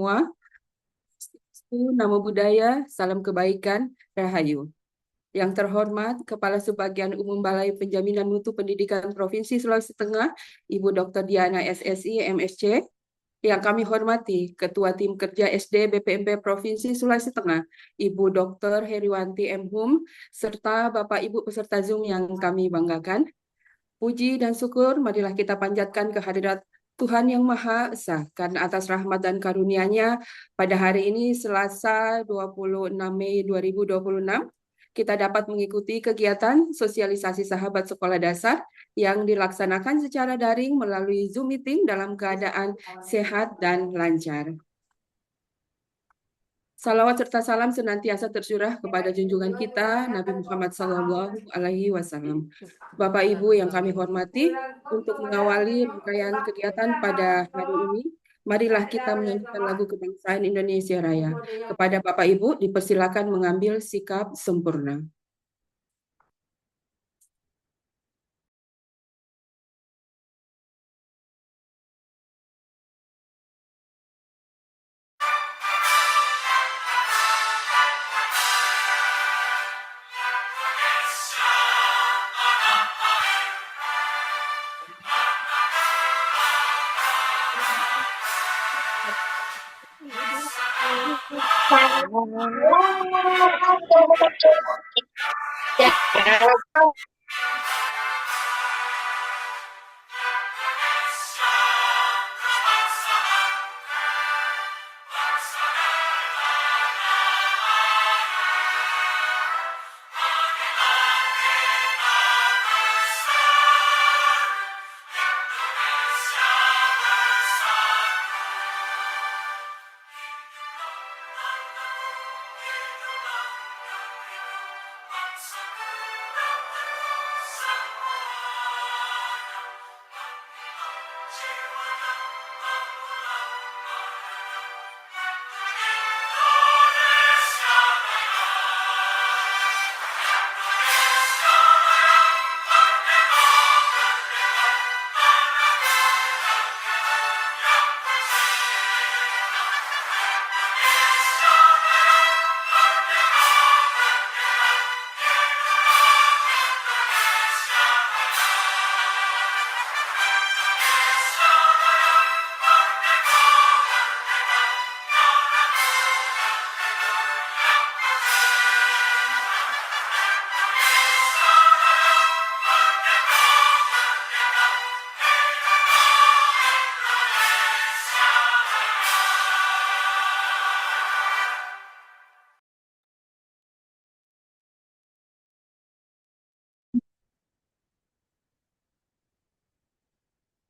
semua. Namo Buddhaya, salam kebaikan, Rahayu. Yang terhormat Kepala Subbagian Umum Balai Penjaminan Mutu Pendidikan Provinsi Sulawesi Tengah, Ibu Dr. Diana SSI, MSc. Yang kami hormati Ketua Tim Kerja SD BPMP Provinsi Sulawesi Tengah, Ibu Dr. Heriwanti M. Hum, serta Bapak Ibu peserta Zoom yang kami banggakan. Puji dan syukur marilah kita panjatkan kehadirat Tuhan Yang Maha Esa karena atas rahmat dan karunia-Nya pada hari ini Selasa 26 Mei 2026 kita dapat mengikuti kegiatan sosialisasi sahabat sekolah dasar yang dilaksanakan secara daring melalui Zoom meeting dalam keadaan sehat dan lancar. Salawat serta salam senantiasa tercurah kepada junjungan kita Nabi Muhammad SAW. Bapak Ibu yang kami hormati, untuk mengawali rangkaian kegiatan pada hari ini, marilah kita menyanyikan lagu kebangsaan Indonesia Raya. Kepada Bapak Ibu dipersilakan mengambil sikap sempurna.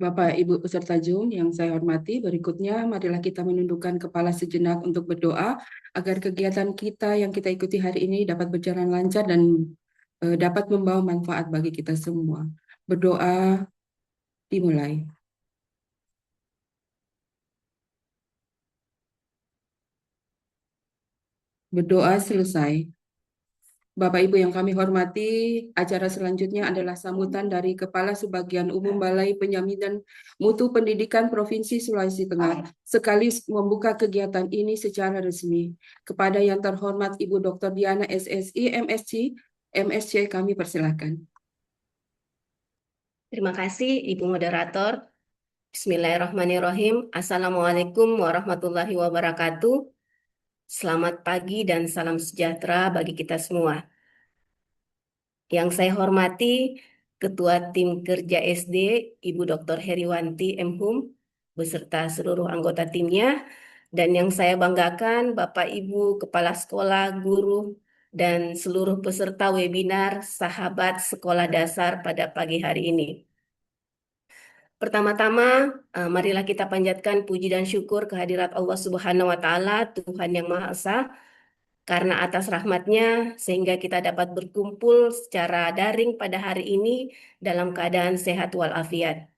Bapak Ibu peserta Zoom yang saya hormati, berikutnya marilah kita menundukkan kepala sejenak untuk berdoa agar kegiatan kita yang kita ikuti hari ini dapat berjalan lancar dan dapat membawa manfaat bagi kita semua. Berdoa dimulai. Berdoa selesai. Bapak Ibu yang kami hormati, acara selanjutnya adalah sambutan dari Kepala Subbagian Umum Balai Penjaminan Mutu Pendidikan Provinsi Sulawesi Tengah, sekaligus membuka kegiatan ini secara resmi. Kepada yang terhormat Ibu Dr. Diana SSI, MSc, kami persilakan. Terima kasih Ibu Moderator. Bismillahirrahmanirrahim. Assalamualaikum warahmatullahi wabarakatuh. Selamat pagi dan salam sejahtera bagi kita semua. Yang saya hormati Ketua Tim Kerja SD, Ibu Dr. Heriwanti M. Hum, beserta seluruh anggota timnya, dan yang saya banggakan Bapak Ibu Kepala Sekolah, Guru, dan seluruh peserta webinar Sahabat Sekolah Dasar pada pagi hari ini. Pertama-tama, marilah kita panjatkan puji dan syukur kehadirat Allah Subhanahu wa Ta'ala, Tuhan Yang Maha Esa, karena atas rahmatnya sehingga kita dapat berkumpul secara daring pada hari ini dalam keadaan sehat walafiat.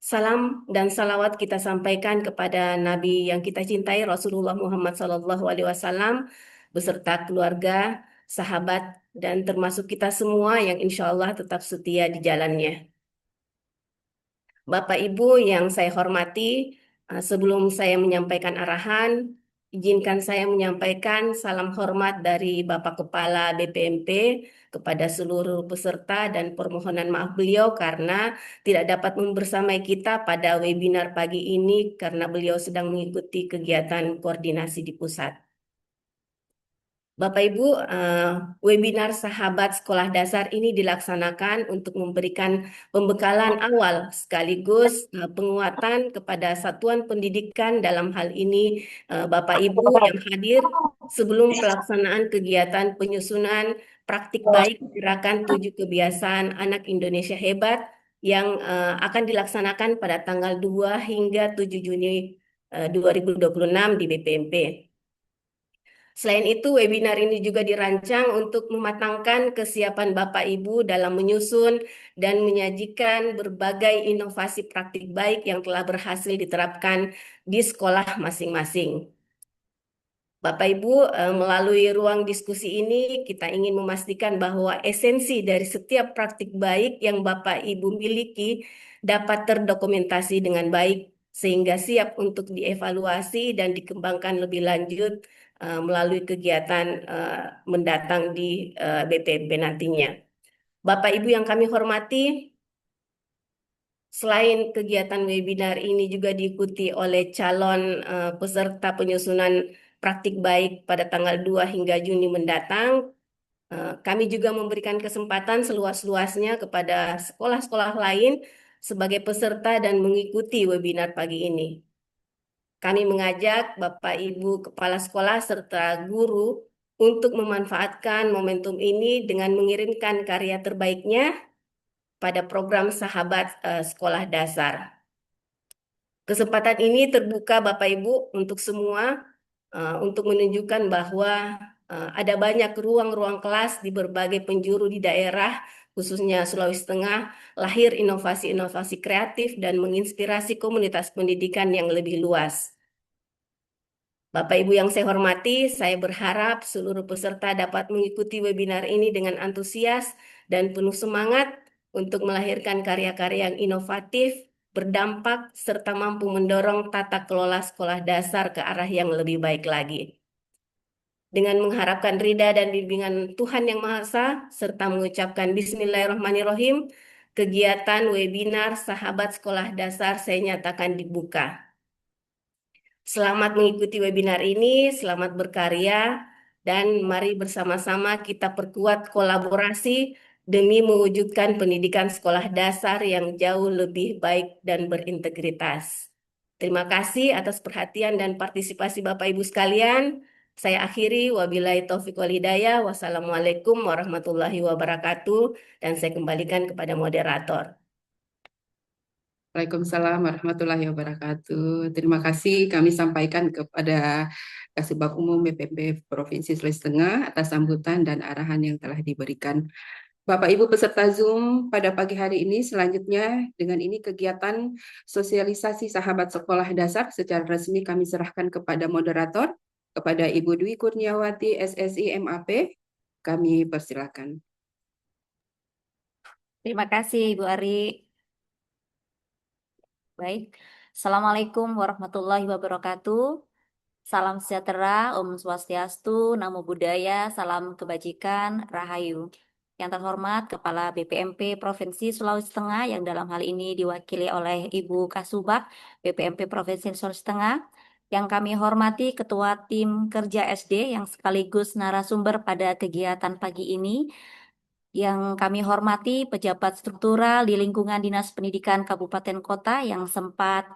Salam dan salawat kita sampaikan kepada Nabi yang kita cintai, Rasulullah Muhammad SAW, beserta keluarga, sahabat, dan termasuk kita semua yang insya Allah tetap setia di jalannya. Bapak Ibu yang saya hormati, Sebelum saya menyampaikan arahan, izinkan saya menyampaikan salam hormat dari Bapak Kepala BPMP kepada seluruh peserta dan permohonan maaf beliau karena tidak dapat membersamai kita pada webinar pagi ini karena beliau sedang mengikuti kegiatan koordinasi di pusat. Bapak Ibu, webinar Sahabat Sekolah Dasar ini dilaksanakan untuk memberikan pembekalan awal sekaligus penguatan kepada satuan pendidikan dalam hal ini Bapak Ibu yang hadir sebelum pelaksanaan kegiatan penyusunan praktik baik gerakan 7 kebiasaan anak Indonesia hebat yang akan dilaksanakan pada tanggal 2 hingga 7 Juni 2026 di BPMP. Selain itu, webinar ini juga dirancang untuk mematangkan kesiapan Bapak Ibu dalam menyusun dan menyajikan berbagai inovasi praktik baik yang telah berhasil diterapkan di sekolah masing-masing. Bapak Ibu, melalui ruang diskusi ini kita ingin memastikan bahwa esensi dari setiap praktik baik yang Bapak Ibu miliki dapat terdokumentasi dengan baik sehingga siap untuk dievaluasi dan dikembangkan lebih lanjut melalui kegiatan mendatang di BPMP nantinya. Bapak Ibu yang kami hormati, selain kegiatan webinar ini juga diikuti oleh calon peserta penyusunan praktik baik pada tanggal 2 hingga Juni mendatang, kami juga memberikan kesempatan seluas-luasnya kepada sekolah-sekolah lain sebagai peserta dan mengikuti webinar pagi ini. Kami mengajak Bapak Ibu Kepala Sekolah serta guru untuk memanfaatkan momentum ini dengan mengirimkan karya terbaiknya pada program Sahabat Sekolah Dasar. Kesempatan ini terbuka Bapak Ibu untuk semua untuk menunjukkan bahwa ada banyak ruang-ruang kelas di berbagai penjuru di daerah, khususnya Sulawesi Tengah, lahir inovasi-inovasi kreatif dan menginspirasi komunitas pendidikan yang lebih luas. Bapak Ibu yang saya hormati, saya berharap seluruh peserta dapat mengikuti webinar ini dengan antusias dan penuh semangat untuk melahirkan karya-karya yang inovatif, berdampak, serta mampu mendorong tata kelola sekolah dasar ke arah yang lebih baik lagi. Dengan mengharapkan ridha dan bimbingan Tuhan Yang Maha Esa, serta mengucapkan Bismillahirrahmanirrahim, kegiatan webinar Sahabat Sekolah Dasar saya nyatakan dibuka. Selamat mengikuti webinar ini, selamat berkarya, dan mari bersama-sama kita perkuat kolaborasi demi mewujudkan pendidikan sekolah dasar yang jauh lebih baik dan berintegritas. Terima kasih atas perhatian dan partisipasi Bapak Ibu sekalian. Saya akhiri, wabillahi taufiq wal hidayah, wassalamualaikum warahmatullahi wabarakatuh, dan saya kembalikan kepada moderator. Waalaikumsalam warahmatullahi wabarakatuh. Terima kasih kami sampaikan kepada Kasubag Umum BPMP Provinsi Sulawesi Tengah atas sambutan dan arahan yang telah diberikan. Bapak Ibu peserta Zoom pada pagi hari ini, selanjutnya dengan ini kegiatan sosialisasi sahabat sekolah dasar secara resmi kami serahkan kepada moderator, kepada Ibu Dwi Kurniawati SSI MAP. Kami persilakan. Terima kasih Ibu Ari. Baik, Assalamualaikum warahmatullahi wabarakatuh. Salam sejahtera, Om Swastiastu, Namo Buddhaya, salam kebajikan, Rahayu. Yang terhormat Kepala BPMP Provinsi Sulawesi Tengah yang dalam hal ini diwakili oleh Ibu Kasubag BPMP Provinsi Sulawesi Tengah. Yang kami hormati Ketua Tim Kerja SD yang sekaligus narasumber pada kegiatan pagi ini. Yang kami hormati pejabat struktural di lingkungan Dinas Pendidikan Kabupaten Kota yang sempat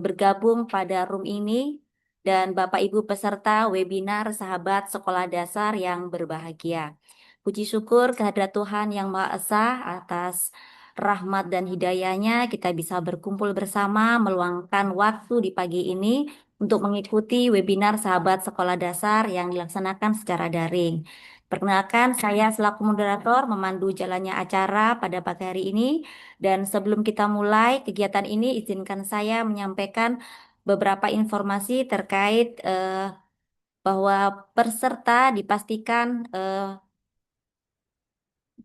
bergabung pada room ini dan Bapak Ibu peserta webinar Sahabat Sekolah Dasar yang berbahagia. Puji syukur kehadirat Tuhan Yang Maha Esa atas rahmat dan hidayahnya kita bisa berkumpul bersama meluangkan waktu di pagi ini untuk mengikuti webinar Sahabat Sekolah Dasar yang dilaksanakan secara daring. Perkenalkan, saya selaku moderator memandu jalannya acara pada pagi hari ini. Dan sebelum kita mulai kegiatan ini, izinkan saya menyampaikan beberapa informasi terkait bahwa peserta dipastikan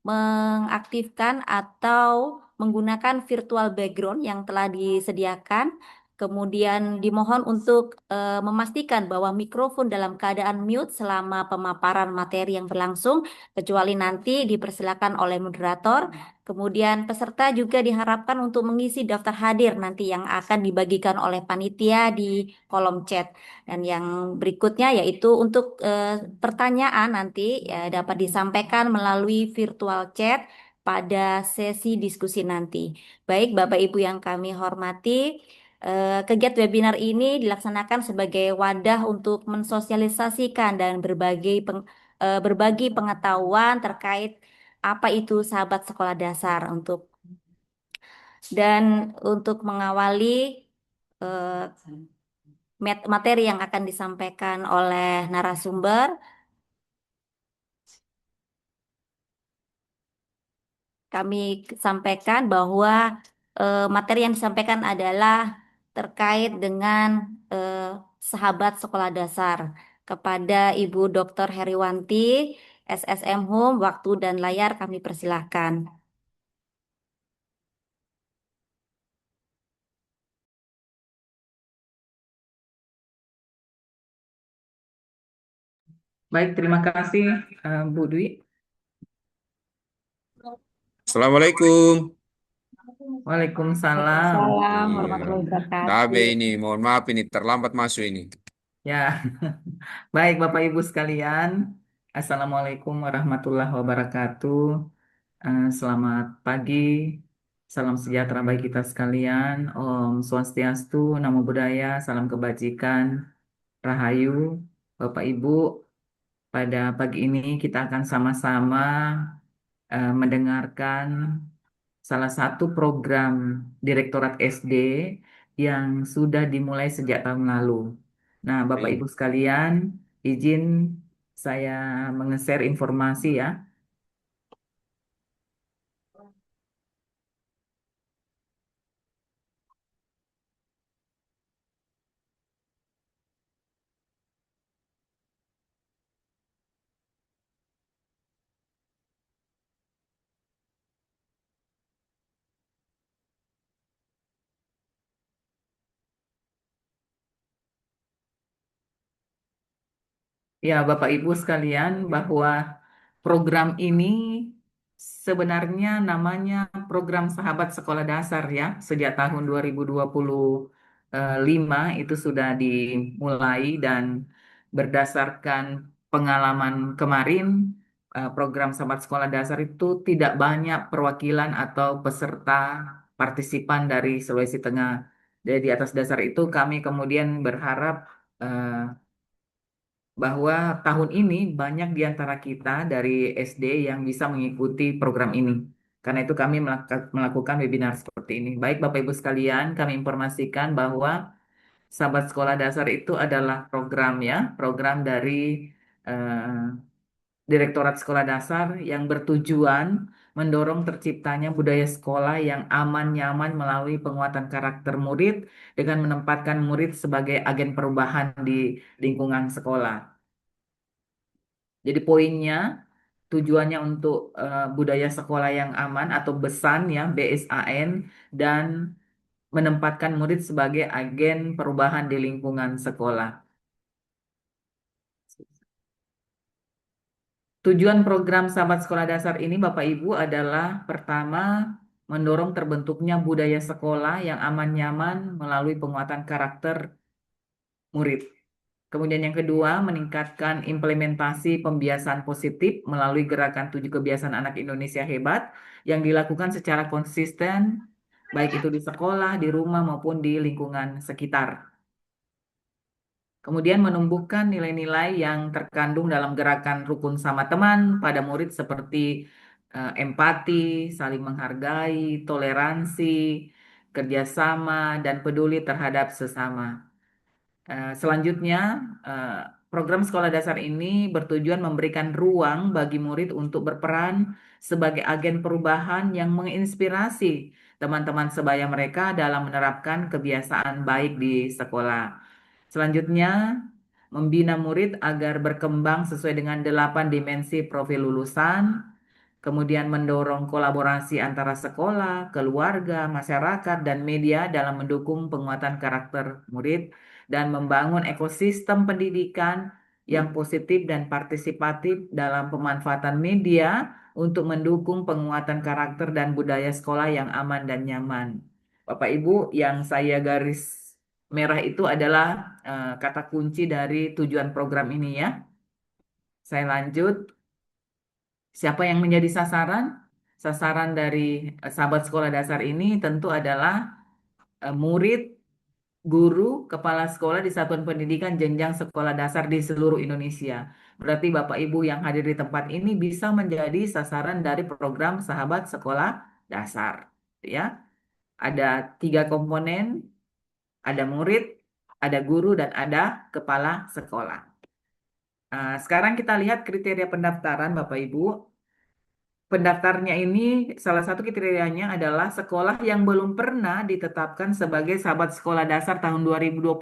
mengaktifkan atau menggunakan virtual background yang telah disediakan Kemudian dimohon untuk memastikan bahwa mikrofon dalam keadaan mute selama pemaparan materi yang berlangsung, kecuali nanti dipersilakan oleh moderator. Kemudian peserta juga diharapkan untuk mengisi daftar hadir nanti yang akan dibagikan oleh panitia di kolom chat. Dan yang berikutnya yaitu untuk pertanyaan nanti dapat disampaikan melalui virtual chat pada sesi diskusi nanti. Baik, Bapak Ibu yang kami hormati, kegiatan webinar ini dilaksanakan sebagai wadah untuk mensosialisasikan dan berbagi pengetahuan terkait apa itu sahabat sekolah dasar untuk mengawali eh, materi yang akan disampaikan oleh narasumber. Kami sampaikan bahwa materi yang disampaikan adalah terkait dengan eh, sahabat sekolah dasar kepada Ibu Dr. Heriwanti, SSM Home, waktu dan layar kami persilahkan. Baik, terima kasih Bu Dwi. Assalamualaikum. Waalaikumsalam. Waalaikumsalam Iya, warahmatullahi wabarakatuh. Tabe ini, mohon maaf ini terlambat masuk ini. Ya, baik Bapak Ibu sekalian. Assalamualaikum warahmatullahi wabarakatuh. Selamat pagi, salam sejahtera bagi kita sekalian. Om Swastiastu, Namo Buddhaya, salam kebajikan, Rahayu. Bapak Ibu, pada pagi ini kita akan sama-sama mendengarkan salah satu program Direktorat SD yang sudah dimulai sejak tahun lalu. Nah, Bapak Ibu sekalian, izin saya menge-share informasi ya. Ya, Bapak Ibu sekalian, bahwa program ini sebenarnya namanya Program Sahabat Sekolah Dasar ya. Sejak tahun 2025 itu sudah dimulai dan berdasarkan pengalaman kemarin, program Sahabat Sekolah Dasar itu tidak banyak perwakilan atau peserta partisipan dari Sulawesi Tengah. Jadi di atas dasar itu kami kemudian berharap bahwa tahun ini banyak di antara kita dari SD yang bisa mengikuti program ini. Karena itu kami melakukan webinar seperti ini. Baik Bapak Ibu sekalian, kami informasikan bahwa Sahabat Sekolah Dasar itu adalah program ya, program dari eh, Direktorat Sekolah Dasar yang bertujuan mendorong terciptanya budaya sekolah yang aman, nyaman melalui penguatan karakter murid dengan menempatkan murid sebagai agen perubahan di lingkungan sekolah. Jadi poinnya, tujuannya untuk budaya sekolah yang aman atau BESAN ya, BSAN, dan menempatkan murid sebagai agen perubahan di lingkungan sekolah. Tujuan program Sahabat Sekolah Dasar ini Bapak Ibu adalah pertama, mendorong terbentuknya budaya sekolah yang aman nyaman melalui penguatan karakter murid. Kemudian yang kedua, meningkatkan implementasi pembiasaan positif melalui gerakan 7 kebiasaan anak Indonesia hebat yang dilakukan secara konsisten, baik itu di sekolah, di rumah, maupun di lingkungan sekitar. Kemudian menumbuhkan nilai-nilai yang terkandung dalam gerakan rukun sama teman pada murid seperti empati, saling menghargai, toleransi, kerjasama, dan peduli terhadap sesama. Selanjutnya, program sekolah dasar ini bertujuan memberikan ruang bagi murid untuk berperan sebagai agen perubahan yang menginspirasi teman-teman sebaya mereka dalam menerapkan kebiasaan baik di sekolah. Selanjutnya, membina murid agar berkembang sesuai dengan 8 dimensi profil lulusan, kemudian mendorong kolaborasi antara sekolah, keluarga, masyarakat, dan media dalam mendukung penguatan karakter murid dan membangun ekosistem pendidikan yang positif dan partisipatif dalam pemanfaatan media untuk mendukung penguatan karakter dan budaya sekolah yang aman dan nyaman. Bapak Ibu, yang saya garis merah itu adalah kata kunci dari tujuan program ini ya. Saya lanjut. Siapa yang menjadi sasaran? Sasaran dari sahabat sekolah dasar ini tentu adalah murid, guru, kepala sekolah di satuan pendidikan jenjang sekolah dasar di seluruh Indonesia. Berarti Bapak Ibu yang hadir di tempat ini bisa menjadi sasaran dari program sahabat sekolah dasar. Ya, ada 3 komponen, ada murid, ada guru, dan ada kepala sekolah. Sekarang kita lihat kriteria pendaftaran Bapak Ibu. Pendaftarnya ini salah satu kriterianya adalah sekolah yang belum pernah ditetapkan sebagai sahabat sekolah dasar tahun 2025.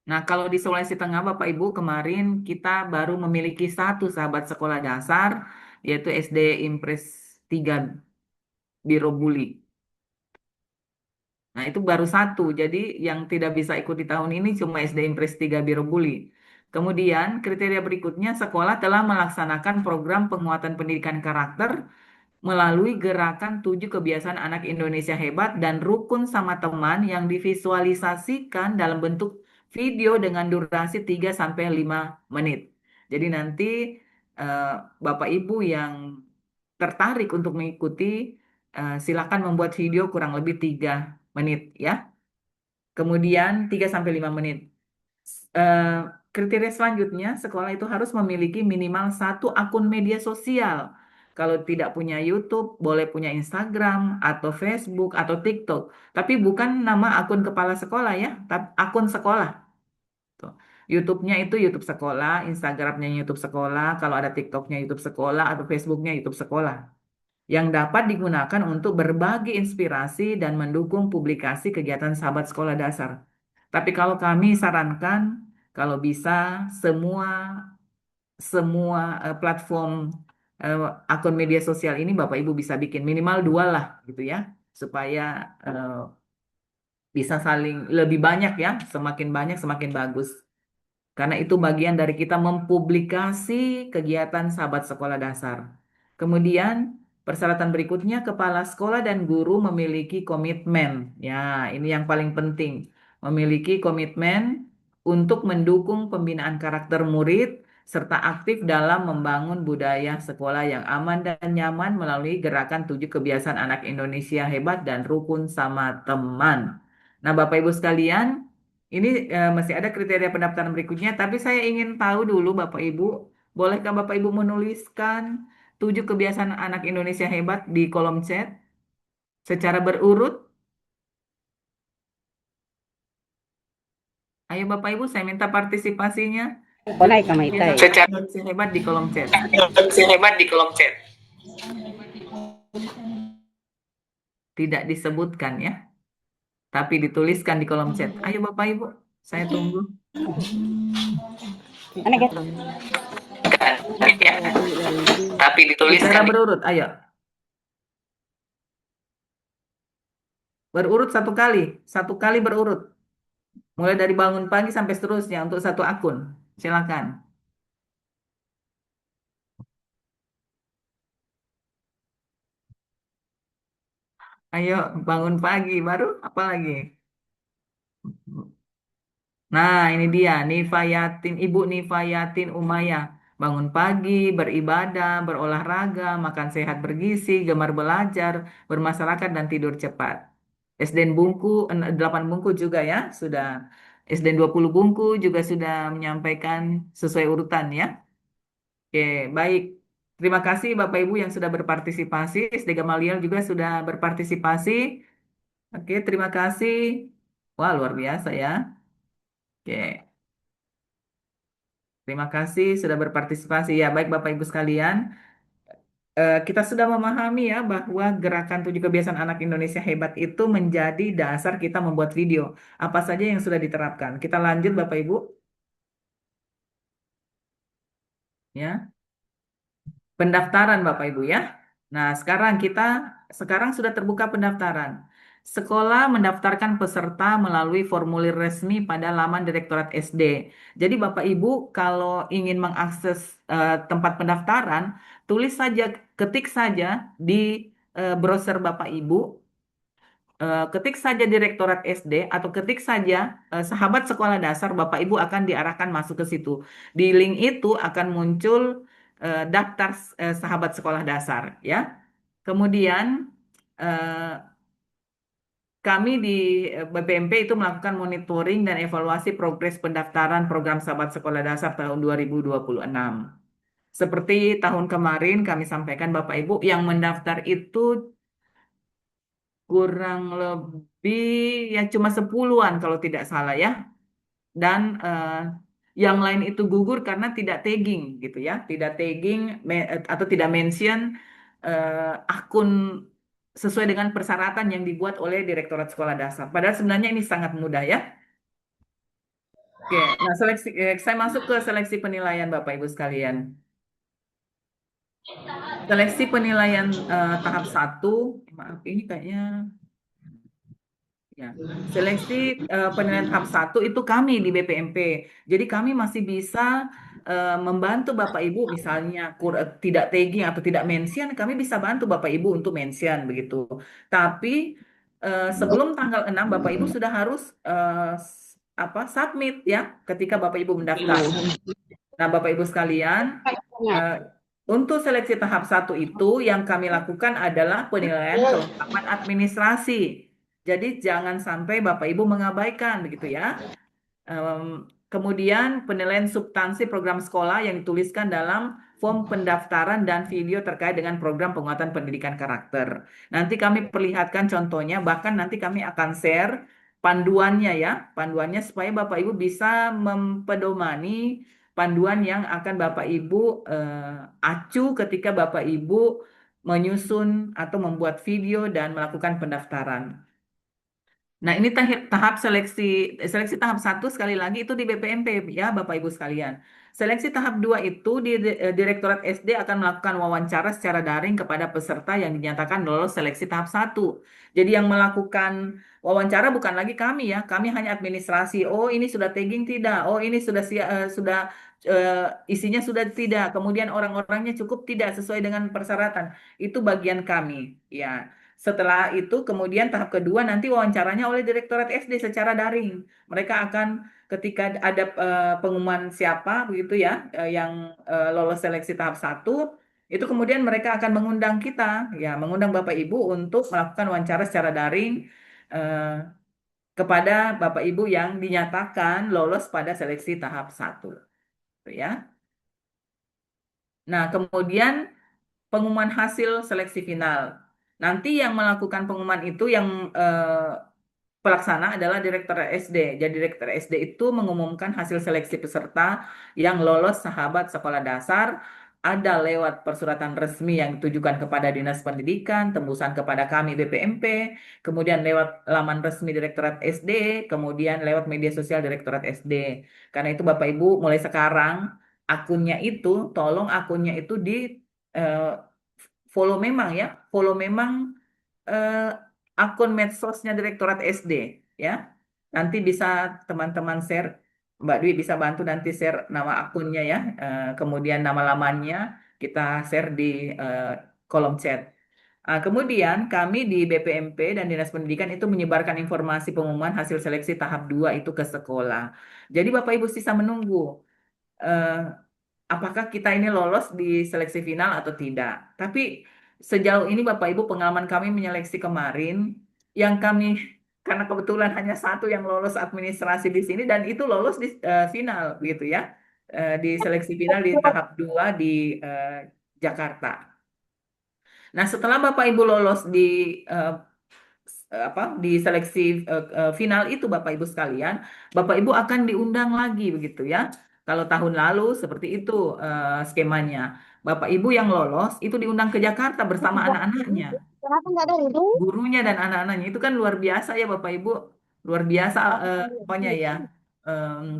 Nah, kalau di Sulawesi Tengah Bapak Ibu kemarin kita baru memiliki 1 sahabat sekolah dasar yaitu SD Impres 3 Birobuli. Nah, itu baru 1. Jadi yang tidak bisa ikut di tahun ini cuma SD Impres 3 Birobuli. Kemudian kriteria berikutnya sekolah telah melaksanakan program penguatan pendidikan karakter melalui gerakan 7 kebiasaan anak Indonesia hebat dan rukun sama teman yang divisualisasikan dalam bentuk video dengan durasi 3-5 menit. Jadi nanti eh, Bapak Ibu yang tertarik untuk mengikuti silakan membuat video kurang lebih 3 menit ya. Kemudian 3-5 menit. Eh, Kriteria selanjutnya, sekolah itu harus memiliki minimal 1 akun media sosial. Kalau tidak punya YouTube, boleh punya Instagram atau Facebook atau TikTok. Tapi bukan nama akun kepala sekolah ya, tapi akun sekolah. Tuh. YouTube-nya itu YouTube sekolah, Instagram-nya YouTube sekolah, kalau ada TikTok-nya YouTube sekolah, atau Facebook-nya YouTube sekolah. Yang dapat digunakan untuk berbagi inspirasi dan mendukung publikasi kegiatan sahabat sekolah dasar. Tapi kalau kami sarankan, kalau bisa semua semua platform eh, akun media sosial ini Bapak Ibu bisa bikin minimal 2 lah gitu ya, supaya bisa saling lebih banyak ya, semakin banyak semakin bagus. Karena itu bagian dari kita mempublikasi kegiatan sahabat sekolah dasar. Kemudian persyaratan berikutnya kepala sekolah dan guru memiliki komitmen. Ya, ini yang paling penting. Memiliki komitmen untuk mendukung pembinaan karakter murid serta aktif dalam membangun budaya sekolah yang aman dan nyaman melalui gerakan 7 kebiasaan anak Indonesia hebat dan rukun sama teman. Nah, Bapak Ibu sekalian, ini masih ada kriteria pendaftaran berikutnya, tapi saya ingin tahu dulu Bapak Ibu, bolehkah Bapak Ibu menuliskan 7 kebiasaan anak Indonesia hebat di kolom chat secara berurut? Ayo Bapak Ibu, saya minta partisipasinya. Konai kamay tay. Secara Indonesia hebat di kolom chat. Hebat di kolom chat. Tidak disebutkan ya, tapi dituliskan di kolom chat. Ayo Bapak Ibu, saya tunggu. Ano get? Tapi dituliskan secara berurut, ayo. Berurut 1 kali, 1 kali berurut. Mulai dari bangun pagi sampai seterusnya untuk 1 akun. Silakan. Ayo bangun pagi, baru apa lagi? Nah, ini dia Nifayatin, Ibu Nifayatin Umayyah. Bangun pagi, beribadah, berolahraga, makan sehat bergizi, gemar belajar, bermasyarakat dan tidur cepat. SDN Bungku 8 Bungku juga ya, sudah. SDN 20 Bungku juga sudah menyampaikan sesuai urutan ya. Oke, baik. Terima kasih Bapak Ibu yang sudah berpartisipasi. SD Gamaliel juga sudah berpartisipasi. Oke, terima kasih. Wah, luar biasa ya. Oke, terima kasih sudah berpartisipasi. Ya, baik Bapak Ibu sekalian. Kita sudah memahami ya bahwa gerakan 7 kebiasaan anak Indonesia hebat itu menjadi dasar kita membuat video. Apa saja yang sudah diterapkan? Kita lanjut Bapak Ibu. Ya. pendaftaran Bapak Ibu ya. Nah, sekarang sudah terbuka pendaftaran. Sekolah mendaftarkan peserta melalui formulir resmi pada laman Direktorat SD. Jadi Bapak Ibu kalau ingin mengakses tempat pendaftaran, ketik saja di browser Bapak Ibu, ketik saja Direktorat SD atau ketik saja Sahabat Sekolah Dasar, Bapak Ibu akan diarahkan masuk ke situ. Di link itu akan muncul daftar Sahabat Sekolah Dasar ya. Kemudian eh, kami di BPMP itu melakukan monitoring dan evaluasi progres pendaftaran program Sahabat Sekolah Dasar tahun 2026. Seperti tahun kemarin kami sampaikan Bapak Ibu yang mendaftar itu kurang lebih ya cuma 10-an kalau tidak salah ya. Dan yang lain itu gugur karena tidak tagging gitu ya, tidak tagging atau tidak mention akun sesuai dengan persyaratan yang dibuat oleh Direktorat Sekolah Dasar. Padahal sebenarnya ini sangat mudah ya. Oke, nah saya masuk ke seleksi penilaian Bapak Ibu sekalian. Seleksi penilaian tahap 1, maaf ini kayaknya ya. Seleksi penilaian tahap 1 itu kami di BPMP. Jadi kami masih bisa membantu Bapak Ibu misalnya tidak tagging atau tidak mention, kami bisa bantu Bapak Ibu untuk mention begitu. Tapi sebelum tanggal 6 Bapak Ibu sudah harus submit ya ketika Bapak Ibu mendaftar. Nah, Bapak Ibu sekalian, eh, untuk seleksi tahap 1 itu yang kami lakukan adalah penilaian kelengkapan administrasi. Jadi jangan sampai Bapak Ibu mengabaikan begitu ya. Kemudian penilaian substansi program sekolah yang dituliskan dalam form pendaftaran dan video terkait dengan program penguatan pendidikan karakter. Nanti kami perlihatkan contohnya, bahkan nanti kami akan share panduannya ya, panduannya supaya Bapak Ibu bisa mempedomani panduan yang akan Bapak Ibu acu ketika Bapak Ibu menyusun atau membuat video dan melakukan pendaftaran. Nah, ini tahap seleksi tahap 1 sekali lagi itu di BPMP ya Bapak Ibu sekalian. Seleksi tahap 2 itu Direktorat SD akan melakukan wawancara secara daring kepada peserta yang dinyatakan lolos seleksi tahap 1. Jadi yang melakukan wawancara bukan lagi kami ya, kami hanya administrasi. Oh, ini sudah tagging tidak? Oh, ini isinya sudah tidak. Kemudian orang-orangnya cukup tidak sesuai dengan persyaratan. Itu bagian kami ya. Setelah itu kemudian tahap kedua nanti wawancaranya oleh Direktorat SD secara daring. Mereka akan ketika ada pengumuman siapa begitu ya yang lolos seleksi tahap 1 itu kemudian mereka akan mengundang kita ya, mengundang Bapak Ibu untuk melakukan wawancara secara daring eh, kepada Bapak Ibu yang dinyatakan lolos pada seleksi tahap 1 ya. Nah, kemudian pengumuman hasil seleksi final. Nanti yang melakukan pengumuman itu yang pelaksana adalah Direktur SD. Jadi Direktur SD itu mengumumkan hasil seleksi peserta yang lolos Sahabat Sekolah Dasar ada lewat persuratan resmi yang ditujukan kepada Dinas Pendidikan, tembusan kepada kami BPMP, kemudian lewat laman resmi Direktorat SD, kemudian lewat media sosial Direktorat SD. Karena itu Bapak Ibu mulai sekarang akunnya itu, tolong akunnya itu di eh, follow memang ya, follow memang eh, akun medsosnya Direktorat SD ya. Nanti bisa teman-teman share, Mbak Dwi bisa bantu nanti share nama akunnya ya, kemudian nama lamannya kita share di eh, kolom chat. Kemudian kami di BPMP dan Dinas Pendidikan itu menyebarkan informasi pengumuman hasil seleksi tahap 2 itu ke sekolah. Jadi Bapak Ibu sisa menunggu. eh, apakah kita ini lolos di seleksi final atau tidak. Tapi sejauh ini Bapak Ibu pengalaman kami menyeleksi kemarin yang kami karena kebetulan hanya satu yang lolos administrasi di sini dan itu lolos di final gitu ya. Di seleksi final di tahap 2 di Jakarta. Nah, setelah Bapak Ibu lolos di eh, di seleksi final itu Bapak Ibu sekalian, Bapak Ibu akan diundang lagi begitu ya. Kalau tahun lalu seperti itu skemanya. Bapak Ibu yang lolos itu diundang ke Jakarta bersama anak-anaknya, Kenapa nggak ada itu? gurunya dan anak-anaknya. Itu kan luar biasa ya Bapak Ibu. Luar biasa pokoknya ya.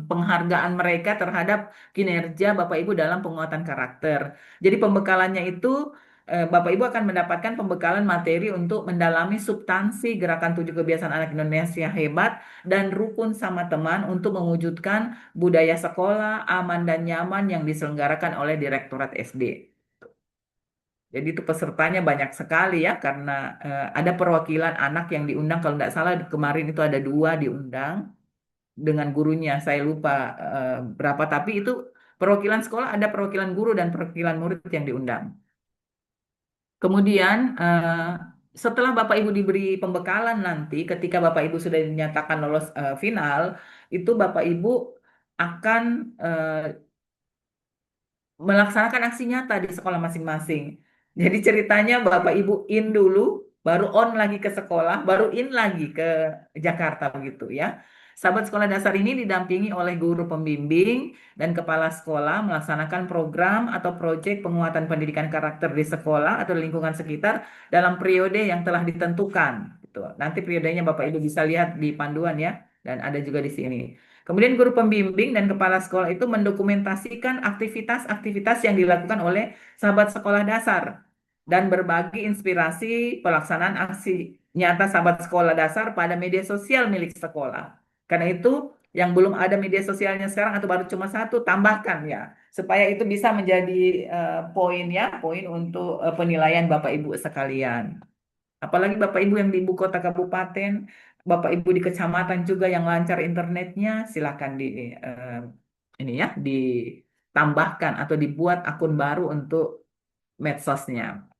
penghargaan mereka terhadap kinerja Bapak Ibu dalam penguatan karakter. Jadi pembekalannya itu Bapak Ibu akan mendapatkan pembekalan materi untuk mendalami substansi Gerakan 7 Kebiasaan Anak Indonesia Hebat dan Rukun sama Teman untuk mewujudkan budaya sekolah aman dan nyaman yang diselenggarakan oleh Direktorat SD. Jadi itu pesertanya banyak sekali ya, karena ada perwakilan anak yang diundang. Kalau tidak salah kemarin itu ada 2 diundang dengan gurunya. Saya lupa berapa, tapi itu perwakilan sekolah, ada perwakilan guru dan perwakilan murid yang diundang. Kemudian setelah Bapak Ibu diberi pembekalan nanti, ketika Bapak Ibu sudah dinyatakan lolos final, itu Bapak Ibu akan melaksanakan aksi nyata di sekolah masing-masing. Jadi ceritanya Bapak Ibu in dulu, baru on lagi ke sekolah, baru in lagi ke Jakarta begitu ya. Sahabat sekolah dasar ini didampingi oleh guru pembimbing dan kepala sekolah melaksanakan program atau proyek penguatan pendidikan karakter di sekolah atau lingkungan sekitar dalam periode yang telah ditentukan. Gitu. Nanti periodenya Bapak Ibu bisa lihat di panduan ya, dan ada juga di sini. Kemudian guru pembimbing dan kepala sekolah itu mendokumentasikan aktivitas-aktivitas yang dilakukan oleh sahabat sekolah dasar dan berbagi inspirasi pelaksanaan aksi nyata sahabat sekolah dasar pada media sosial milik sekolah. Karena itu yang belum ada media sosialnya sekarang atau baru cuma 1, tambahkan ya, supaya itu bisa menjadi poin ya, poin untuk penilaian Bapak Ibu sekalian. Apalagi Bapak Ibu yang di ibu kota kabupaten, Bapak Ibu di kecamatan juga yang lancar internetnya, silakan ini ya, ditambahkan atau dibuat akun baru untuk medsosnya.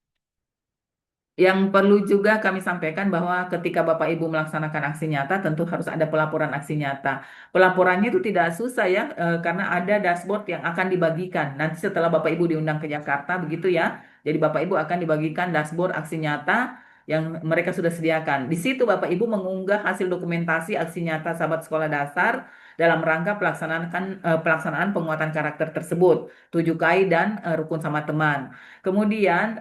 Yang perlu juga kami sampaikan bahwa ketika Bapak Ibu melaksanakan aksi nyata, tentu harus ada pelaporan aksi nyata. Pelaporannya itu tidak susah ya, karena ada dashboard yang akan dibagikan. Nanti setelah Bapak Ibu diundang ke Jakarta, begitu ya. Jadi Bapak Ibu akan dibagikan dashboard aksi nyata yang mereka sudah sediakan. Di situ Bapak Ibu mengunggah hasil dokumentasi aksi nyata sahabat sekolah dasar dalam rangka pelaksanaan penguatan karakter tersebut, 7KI dan Rukun sama Teman. Kemudian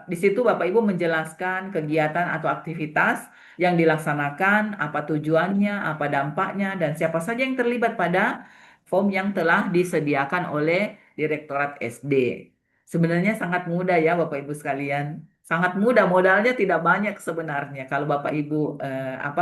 di situ Bapak Ibu menjelaskan kegiatan atau aktivitas yang dilaksanakan, apa tujuannya, apa dampaknya, dan siapa saja yang terlibat pada form yang telah disediakan oleh Direktorat SD. Sebenarnya sangat mudah ya Bapak Ibu sekalian. Sangat mudah, modalnya tidak banyak sebenarnya kalau Bapak Ibu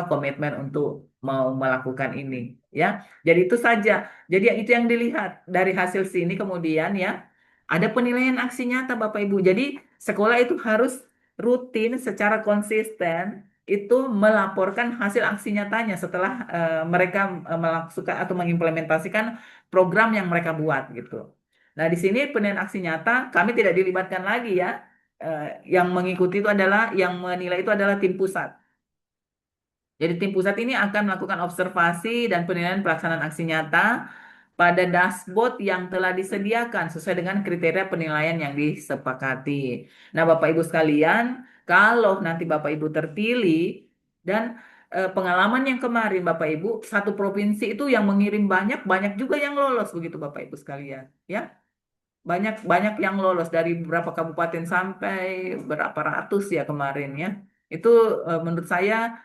komitmen untuk mau melakukan ini ya. Jadi itu saja. Jadi itu yang dilihat dari hasil sini, kemudian ya ada penilaian aksi nyata Bapak Ibu. Jadi sekolah itu harus rutin secara konsisten itu melaporkan hasil aksi nyatanya setelah mereka melakukan atau mengimplementasikan program yang mereka buat gitu. Nah, di sini penilaian aksi nyata kami tidak dilibatkan lagi ya. Yang mengikuti itu adalah, yang menilai itu adalah tim pusat. Jadi tim pusat ini akan melakukan observasi dan penilaian pelaksanaan aksi nyata pada dashboard yang telah disediakan sesuai dengan kriteria penilaian yang disepakati. Nah, Bapak Ibu sekalian, kalau nanti Bapak Ibu terpilih dan pengalaman yang kemarin Bapak Ibu, satu provinsi itu yang mengirim banyak, banyak juga yang lolos begitu Bapak Ibu sekalian, ya. Banyak yang lolos dari beberapa kabupaten sampai berapa ratus ya kemarin ya. Itu menurut saya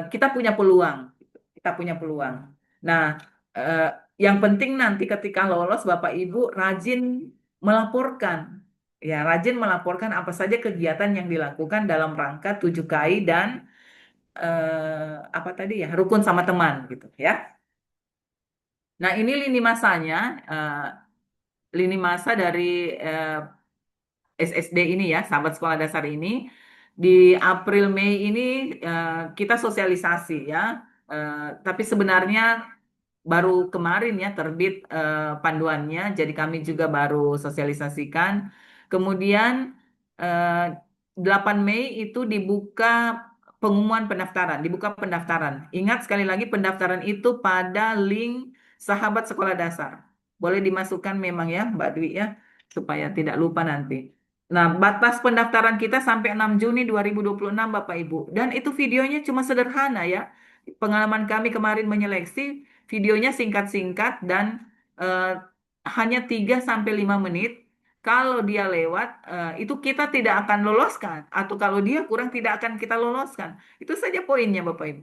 kita punya peluang, kita punya peluang. Nah, yang penting nanti ketika lolos Bapak Ibu rajin melaporkan, ya rajin melaporkan apa saja kegiatan yang dilakukan dalam rangka 7KI dan apa tadi ya, Rukun sama Teman gitu ya. Nah, ini lini masanya, lini masa dari SSD ini ya, sahabat sekolah dasar ini. Di April Mei ini kita sosialisasi ya. Tapi sebenarnya baru kemarin ya terbit panduannya, jadi kami juga baru sosialisasikan. Kemudian 8 Mei itu dibuka pengumuman pendaftaran, dibuka pendaftaran. Ingat sekali lagi, pendaftaran itu pada link sahabat sekolah dasar. Boleh dimasukkan memang ya Mbak Dwi ya, supaya tidak lupa nanti. Nah, batas pendaftaran kita sampai 6 Juni 2026 Bapak Ibu. Dan itu videonya cuma sederhana ya. Pengalaman kami kemarin menyeleksi, videonya singkat-singkat dan hanya 3-5 menit. Kalau dia lewat, itu kita tidak akan loloskan. Atau kalau dia kurang, tidak akan kita loloskan. Itu saja poinnya Bapak Ibu.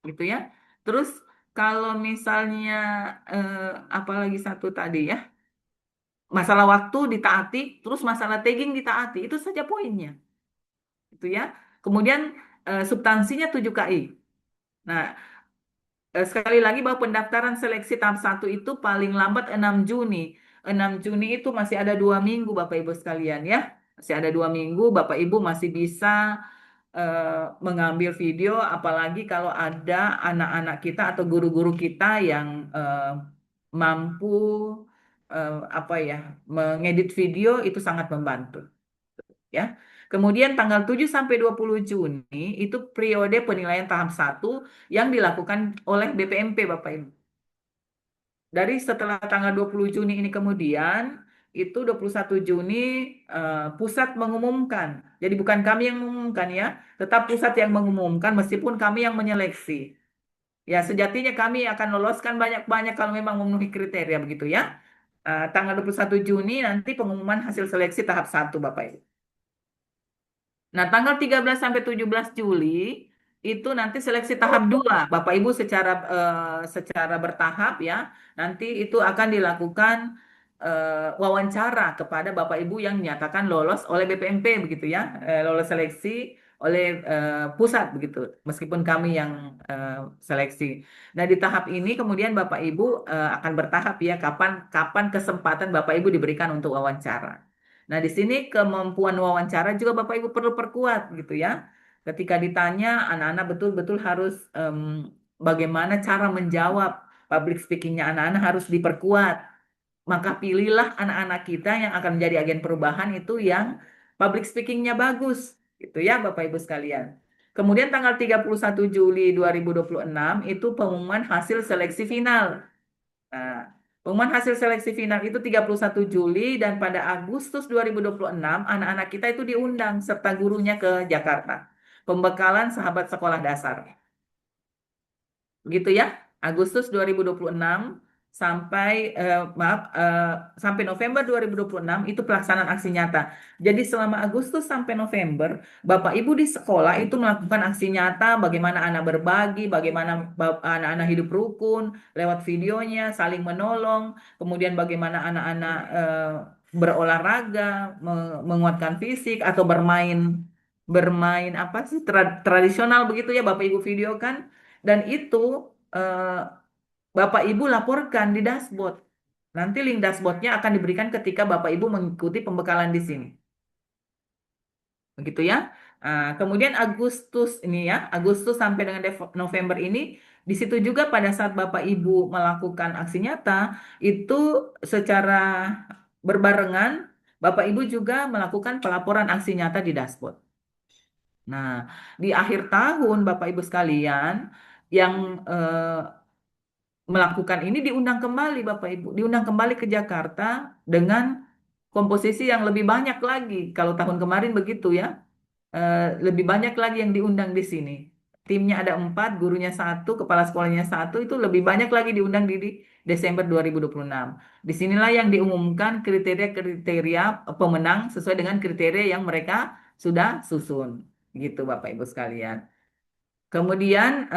Gitu ya. Terus kalau misalnya apalagi satu tadi ya, masalah waktu ditaati, terus masalah tagging ditaati, itu saja poinnya, itu ya. Kemudian substansinya 7 KI. Nah, sekali lagi bahwa pendaftaran seleksi tahap 1 itu paling lambat 6 Juni. 6 Juni itu masih ada 2 minggu Bapak Ibu sekalian ya. Masih ada 2 minggu, Bapak Ibu masih bisa mengambil video, apalagi kalau ada anak-anak kita atau guru-guru kita yang mampu apa ya, mengedit video, itu sangat membantu ya. Kemudian tanggal 7 sampai 20 Juni itu periode penilaian tahap 1 yang dilakukan oleh BPMP Bapak Ibu. Dari setelah tanggal 20 Juni ini kemudian itu 21 Juni pusat mengumumkan. Jadi bukan kami yang mengumumkan ya, tetap pusat yang mengumumkan meskipun kami yang menyeleksi. Ya, sejatinya kami akan loloskan banyak-banyak kalau memang memenuhi kriteria begitu ya. Tanggal 21 Juni nanti pengumuman hasil seleksi tahap 1 Bapak Ibu. Nah, tanggal 13 sampai 17 Juli itu nanti seleksi tahap 2, Bapak Ibu secara bertahap ya. Nanti itu akan dilakukan wawancara kepada Bapak Ibu yang dinyatakan lolos oleh BPMP begitu ya, lolos seleksi oleh pusat begitu. Meskipun kami yang seleksi. Nah, di tahap ini kemudian Bapak Ibu akan bertahap ya, kapan kesempatan Bapak Ibu diberikan untuk wawancara. Nah, di sini kemampuan wawancara juga Bapak Ibu perlu perkuat gitu ya. Ketika ditanya, anak-anak betul-betul harus bagaimana cara menjawab, public speakingnya anak-anak harus diperkuat. Maka pilihlah anak-anak kita yang akan menjadi agen perubahan itu yang public speakingnya bagus, gitu ya Bapak Ibu sekalian. Kemudian tanggal 31 Juli 2026 itu pengumuman hasil seleksi final. Nah, pengumuman hasil seleksi final itu 31 Juli dan pada Agustus 2026 anak-anak kita itu diundang serta gurunya ke Jakarta. Pembekalan sahabat sekolah dasar. Begitu ya. Agustus 2026 sampai sampai November 2026 itu pelaksanaan aksi nyata. Jadi selama Agustus sampai November, Bapak Ibu di sekolah itu melakukan aksi nyata bagaimana anak berbagi, bagaimana anak-anak hidup rukun lewat videonya, saling menolong, kemudian bagaimana anak-anak berolahraga, menguatkan fisik atau bermain apa sih tradisional begitu ya Bapak Ibu video kan. Dan itu eh, Bapak Ibu laporkan di dashboard. Nanti link dashboardnya akan diberikan ketika Bapak Ibu mengikuti pembekalan di sini. Begitu ya. Kemudian Agustus ini ya, Agustus sampai dengan November ini, di situ juga pada saat Bapak Ibu melakukan aksi nyata, itu secara berbarengan Bapak Ibu juga melakukan pelaporan aksi nyata di dashboard. Nah, di akhir tahun Bapak Ibu sekalian yang melakukan ini diundang kembali Bapak Ibu, diundang kembali ke Jakarta dengan komposisi yang lebih banyak lagi. Kalau tahun kemarin begitu ya, lebih banyak lagi yang diundang di sini. Timnya ada 4, gurunya 1, kepala sekolahnya 1, itu lebih banyak lagi diundang di Desember 2026. Disinilah yang diumumkan kriteria-kriteria pemenang sesuai dengan kriteria yang mereka sudah susun. Gitu Bapak Ibu sekalian. Kemudian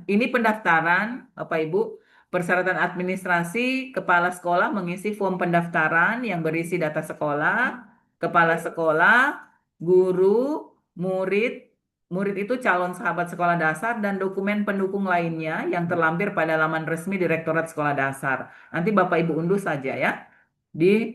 ini pendaftaran, Bapak Ibu, persyaratan administrasi, kepala sekolah mengisi form pendaftaran yang berisi data sekolah, kepala sekolah, guru, murid, murid itu calon sahabat sekolah dasar dan dokumen pendukung lainnya yang terlampir pada laman resmi Direktorat Sekolah Dasar. Nanti Bapak Ibu unduh saja ya di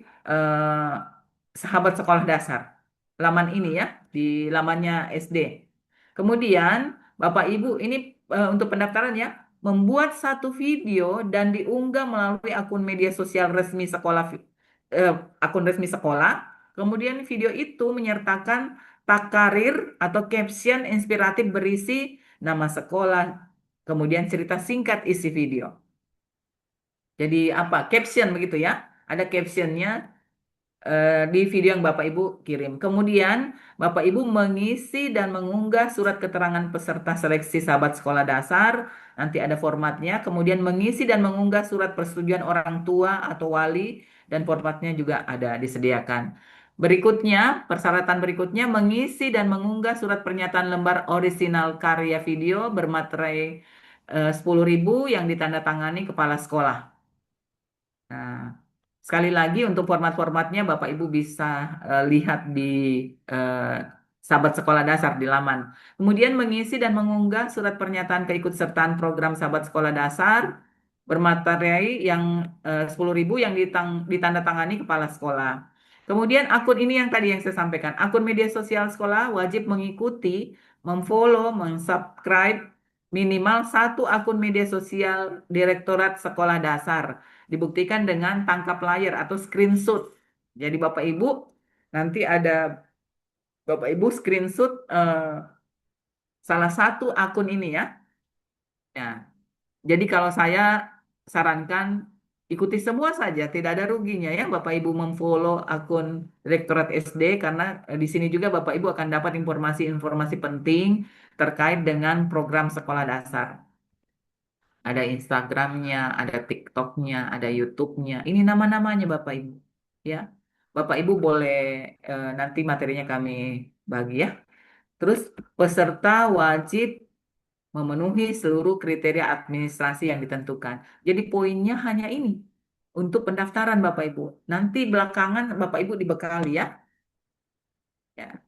sahabat sekolah dasar. Laman ini ya, di lamannya SD. Kemudian Bapak Ibu ini untuk pendaftaran ya, membuat satu video dan diunggah melalui akun media sosial resmi sekolah, akun resmi sekolah. Kemudian video itu menyertakan tag karir atau caption inspiratif berisi nama sekolah, kemudian cerita singkat isi video. Jadi apa? Caption begitu ya. Ada captionnya di video yang Bapak Ibu kirim. Kemudian Bapak Ibu mengisi dan mengunggah surat keterangan peserta seleksi sahabat sekolah dasar. Nanti ada formatnya. Kemudian mengisi dan mengunggah surat persetujuan orang tua atau wali dan formatnya juga ada disediakan. Berikutnya, persyaratan berikutnya mengisi dan mengunggah surat pernyataan lembar orisinal karya video bermaterai 10.000 yang ditandatangani kepala sekolah. Nah, sekali lagi untuk format-formatnya Bapak Ibu bisa lihat di eh, Sahabat Sekolah Dasar di laman. Kemudian mengisi dan mengunggah surat pernyataan keikutsertaan program Sahabat Sekolah Dasar bermaterai yang 10.000 yang ditandatangani kepala sekolah. Kemudian akun ini yang tadi yang saya sampaikan, akun media sosial sekolah wajib mengikuti, memfollow, mensubscribe minimal satu akun media sosial Direktorat Sekolah Dasar. Dibuktikan dengan tangkap layar atau screenshot. Jadi Bapak Ibu nanti ada Bapak Ibu screenshot salah satu akun ini ya. Ya. Jadi kalau saya sarankan ikuti semua saja, tidak ada ruginya ya Bapak Ibu memfollow akun Direktorat SD karena di sini juga Bapak Ibu akan dapat informasi-informasi penting terkait dengan program sekolah dasar. Ada Instagramnya, ada TikToknya, ada YouTube-nya. Ini nama-namanya Bapak Ibu. Ya, Bapak Ibu boleh nanti materinya kami bagi ya. Terus peserta wajib memenuhi seluruh kriteria administrasi yang ditentukan. Jadi poinnya hanya ini untuk pendaftaran Bapak Ibu. Nanti belakangan Bapak Ibu dibekali ya. Ya.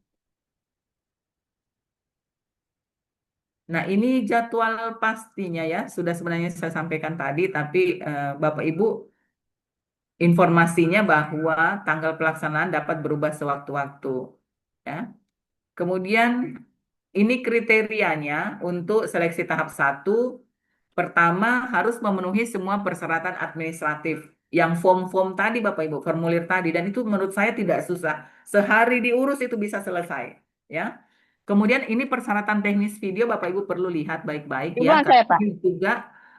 Nah, ini jadwal pastinya ya. Sudah sebenarnya saya sampaikan tadi, tapi Bapak Ibu informasinya bahwa tanggal pelaksanaan dapat berubah sewaktu-waktu. Ya. Kemudian ini kriterianya untuk seleksi tahap 1. Pertama harus memenuhi semua persyaratan administratif. Yang form-form tadi Bapak Ibu, formulir tadi. Dan itu menurut saya tidak susah. Sehari diurus itu bisa selesai. Ya. Kemudian ini persyaratan teknis video Bapak Ibu perlu lihat baik-baik ya. Duluan saya, Karena Pak. ini juga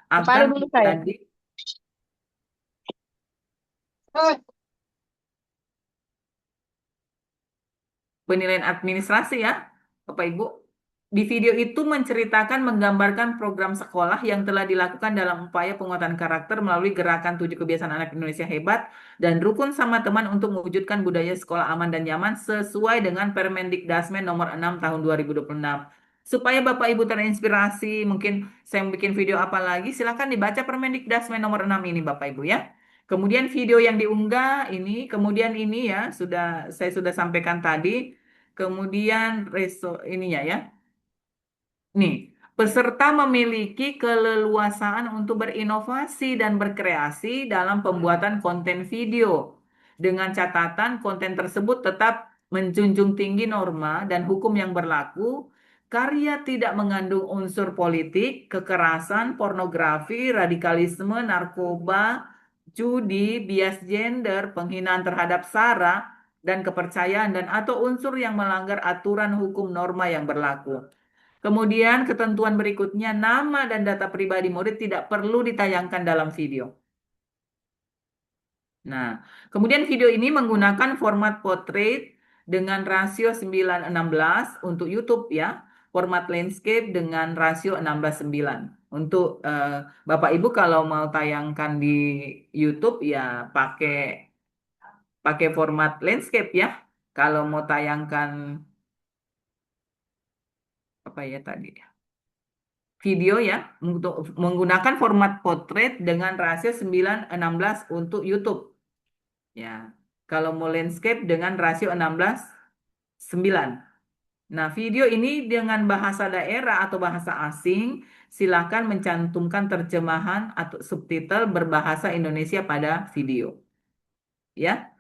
Kepala akan dulu saya. menjadi penilaian administrasi ya, Bapak Ibu. Di video itu menceritakan, menggambarkan program sekolah yang telah dilakukan dalam upaya penguatan karakter melalui gerakan 7 kebiasaan anak Indonesia hebat dan rukun sama teman untuk mewujudkan budaya sekolah aman dan nyaman sesuai dengan Permendikdasmen nomor 6 tahun 2026. Supaya Bapak Ibu terinspirasi, mungkin saya bikin video apa lagi, silakan dibaca Permendikdasmen nomor 6 ini Bapak Ibu ya. Kemudian video yang diunggah ini, kemudian ini ya, saya sudah sampaikan tadi. Kemudian ininya ya. Nih, peserta memiliki keleluasaan untuk berinovasi dan berkreasi dalam pembuatan konten video. Dengan catatan konten tersebut tetap menjunjung tinggi norma dan hukum yang berlaku, karya tidak mengandung unsur politik, kekerasan, pornografi, radikalisme, narkoba, judi, bias gender, penghinaan terhadap SARA, dan kepercayaan dan atau unsur yang melanggar aturan hukum norma yang berlaku. Kemudian ketentuan berikutnya, nama dan data pribadi murid tidak perlu ditayangkan dalam video. Nah, kemudian video ini menggunakan format portrait dengan rasio 9:16 untuk YouTube ya. Format landscape dengan rasio 16:9. Untuk Bapak Ibu kalau mau tayangkan di YouTube ya pakai format landscape ya. Kalau mau tayangkan apa ya tadi? Video ya untuk menggunakan format portrait dengan rasio 9:16 untuk YouTube. Ya. Kalau mau landscape dengan rasio 16:9. Nah, video ini dengan bahasa daerah atau bahasa asing, silakan mencantumkan terjemahan atau subtitle berbahasa Indonesia pada video. Ya.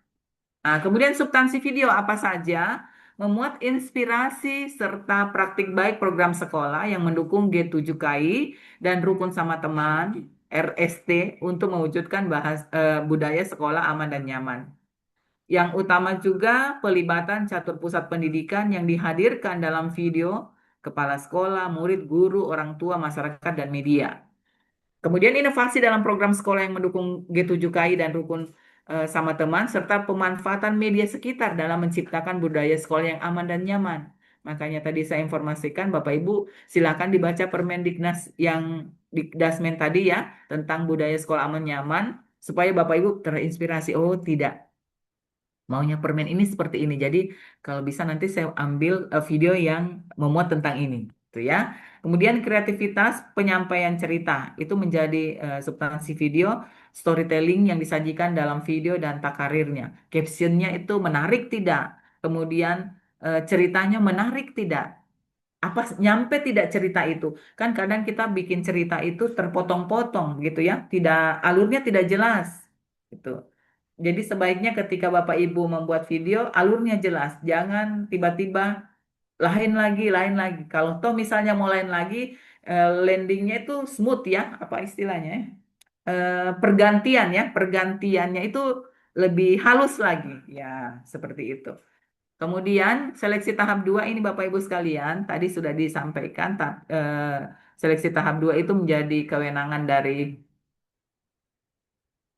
Nah, kemudian substansi video apa saja? Memuat inspirasi serta praktik baik program sekolah yang mendukung G7KI dan Rukun Sama Teman RST untuk mewujudkan budaya sekolah aman dan nyaman. Yang utama juga pelibatan catur pusat pendidikan yang dihadirkan dalam video, kepala sekolah, murid, guru, orang tua, masyarakat, dan media. Kemudian inovasi dalam program sekolah yang mendukung G7KI dan Rukun Sama Teman, serta pemanfaatan media sekitar dalam menciptakan budaya sekolah yang aman dan nyaman. Makanya tadi saya informasikan, Bapak Ibu, silakan dibaca Permendiknas yang Dikdasmen tadi ya, tentang budaya sekolah aman nyaman, supaya Bapak Ibu terinspirasi, oh tidak, maunya permen ini seperti ini. Jadi kalau bisa nanti saya ambil video yang memuat tentang ini. Itu ya. Kemudian kreativitas penyampaian cerita itu menjadi substansi video storytelling yang disajikan dalam video dan takarirnya. Captionnya itu menarik tidak? Kemudian ceritanya menarik tidak? Apa nyampe tidak cerita itu? Kan kadang kita bikin cerita itu terpotong-potong gitu ya, tidak alurnya tidak jelas gitu. Jadi sebaiknya ketika Bapak Ibu membuat video, alurnya jelas, jangan tiba-tiba lain lagi. Kalau toh misalnya mau lain lagi, landingnya itu smooth ya, apa istilahnya ya? Pergantian ya, pergantiannya itu lebih halus lagi, ya seperti itu. Kemudian seleksi tahap 2 ini Bapak Ibu sekalian, tadi sudah disampaikan, seleksi tahap 2 itu menjadi kewenangan dari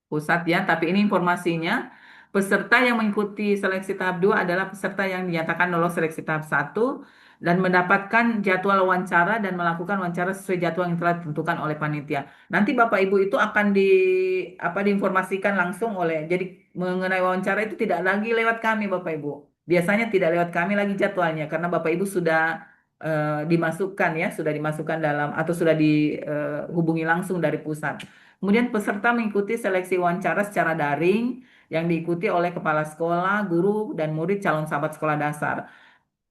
pusat ya, tapi ini informasinya peserta yang mengikuti seleksi tahap 2 adalah peserta yang dinyatakan lolos seleksi tahap 1 dan mendapatkan jadwal wawancara dan melakukan wawancara sesuai jadwal yang telah ditentukan oleh panitia. Nanti Bapak Ibu itu akan diinformasikan langsung jadi mengenai wawancara itu tidak lagi lewat kami Bapak Ibu. Biasanya tidak lewat kami lagi jadwalnya karena Bapak Ibu sudah dimasukkan ya, sudah dimasukkan dalam atau sudah dihubungi langsung dari pusat. Kemudian peserta mengikuti seleksi wawancara secara daring yang diikuti oleh kepala sekolah, guru, dan murid calon sahabat sekolah dasar.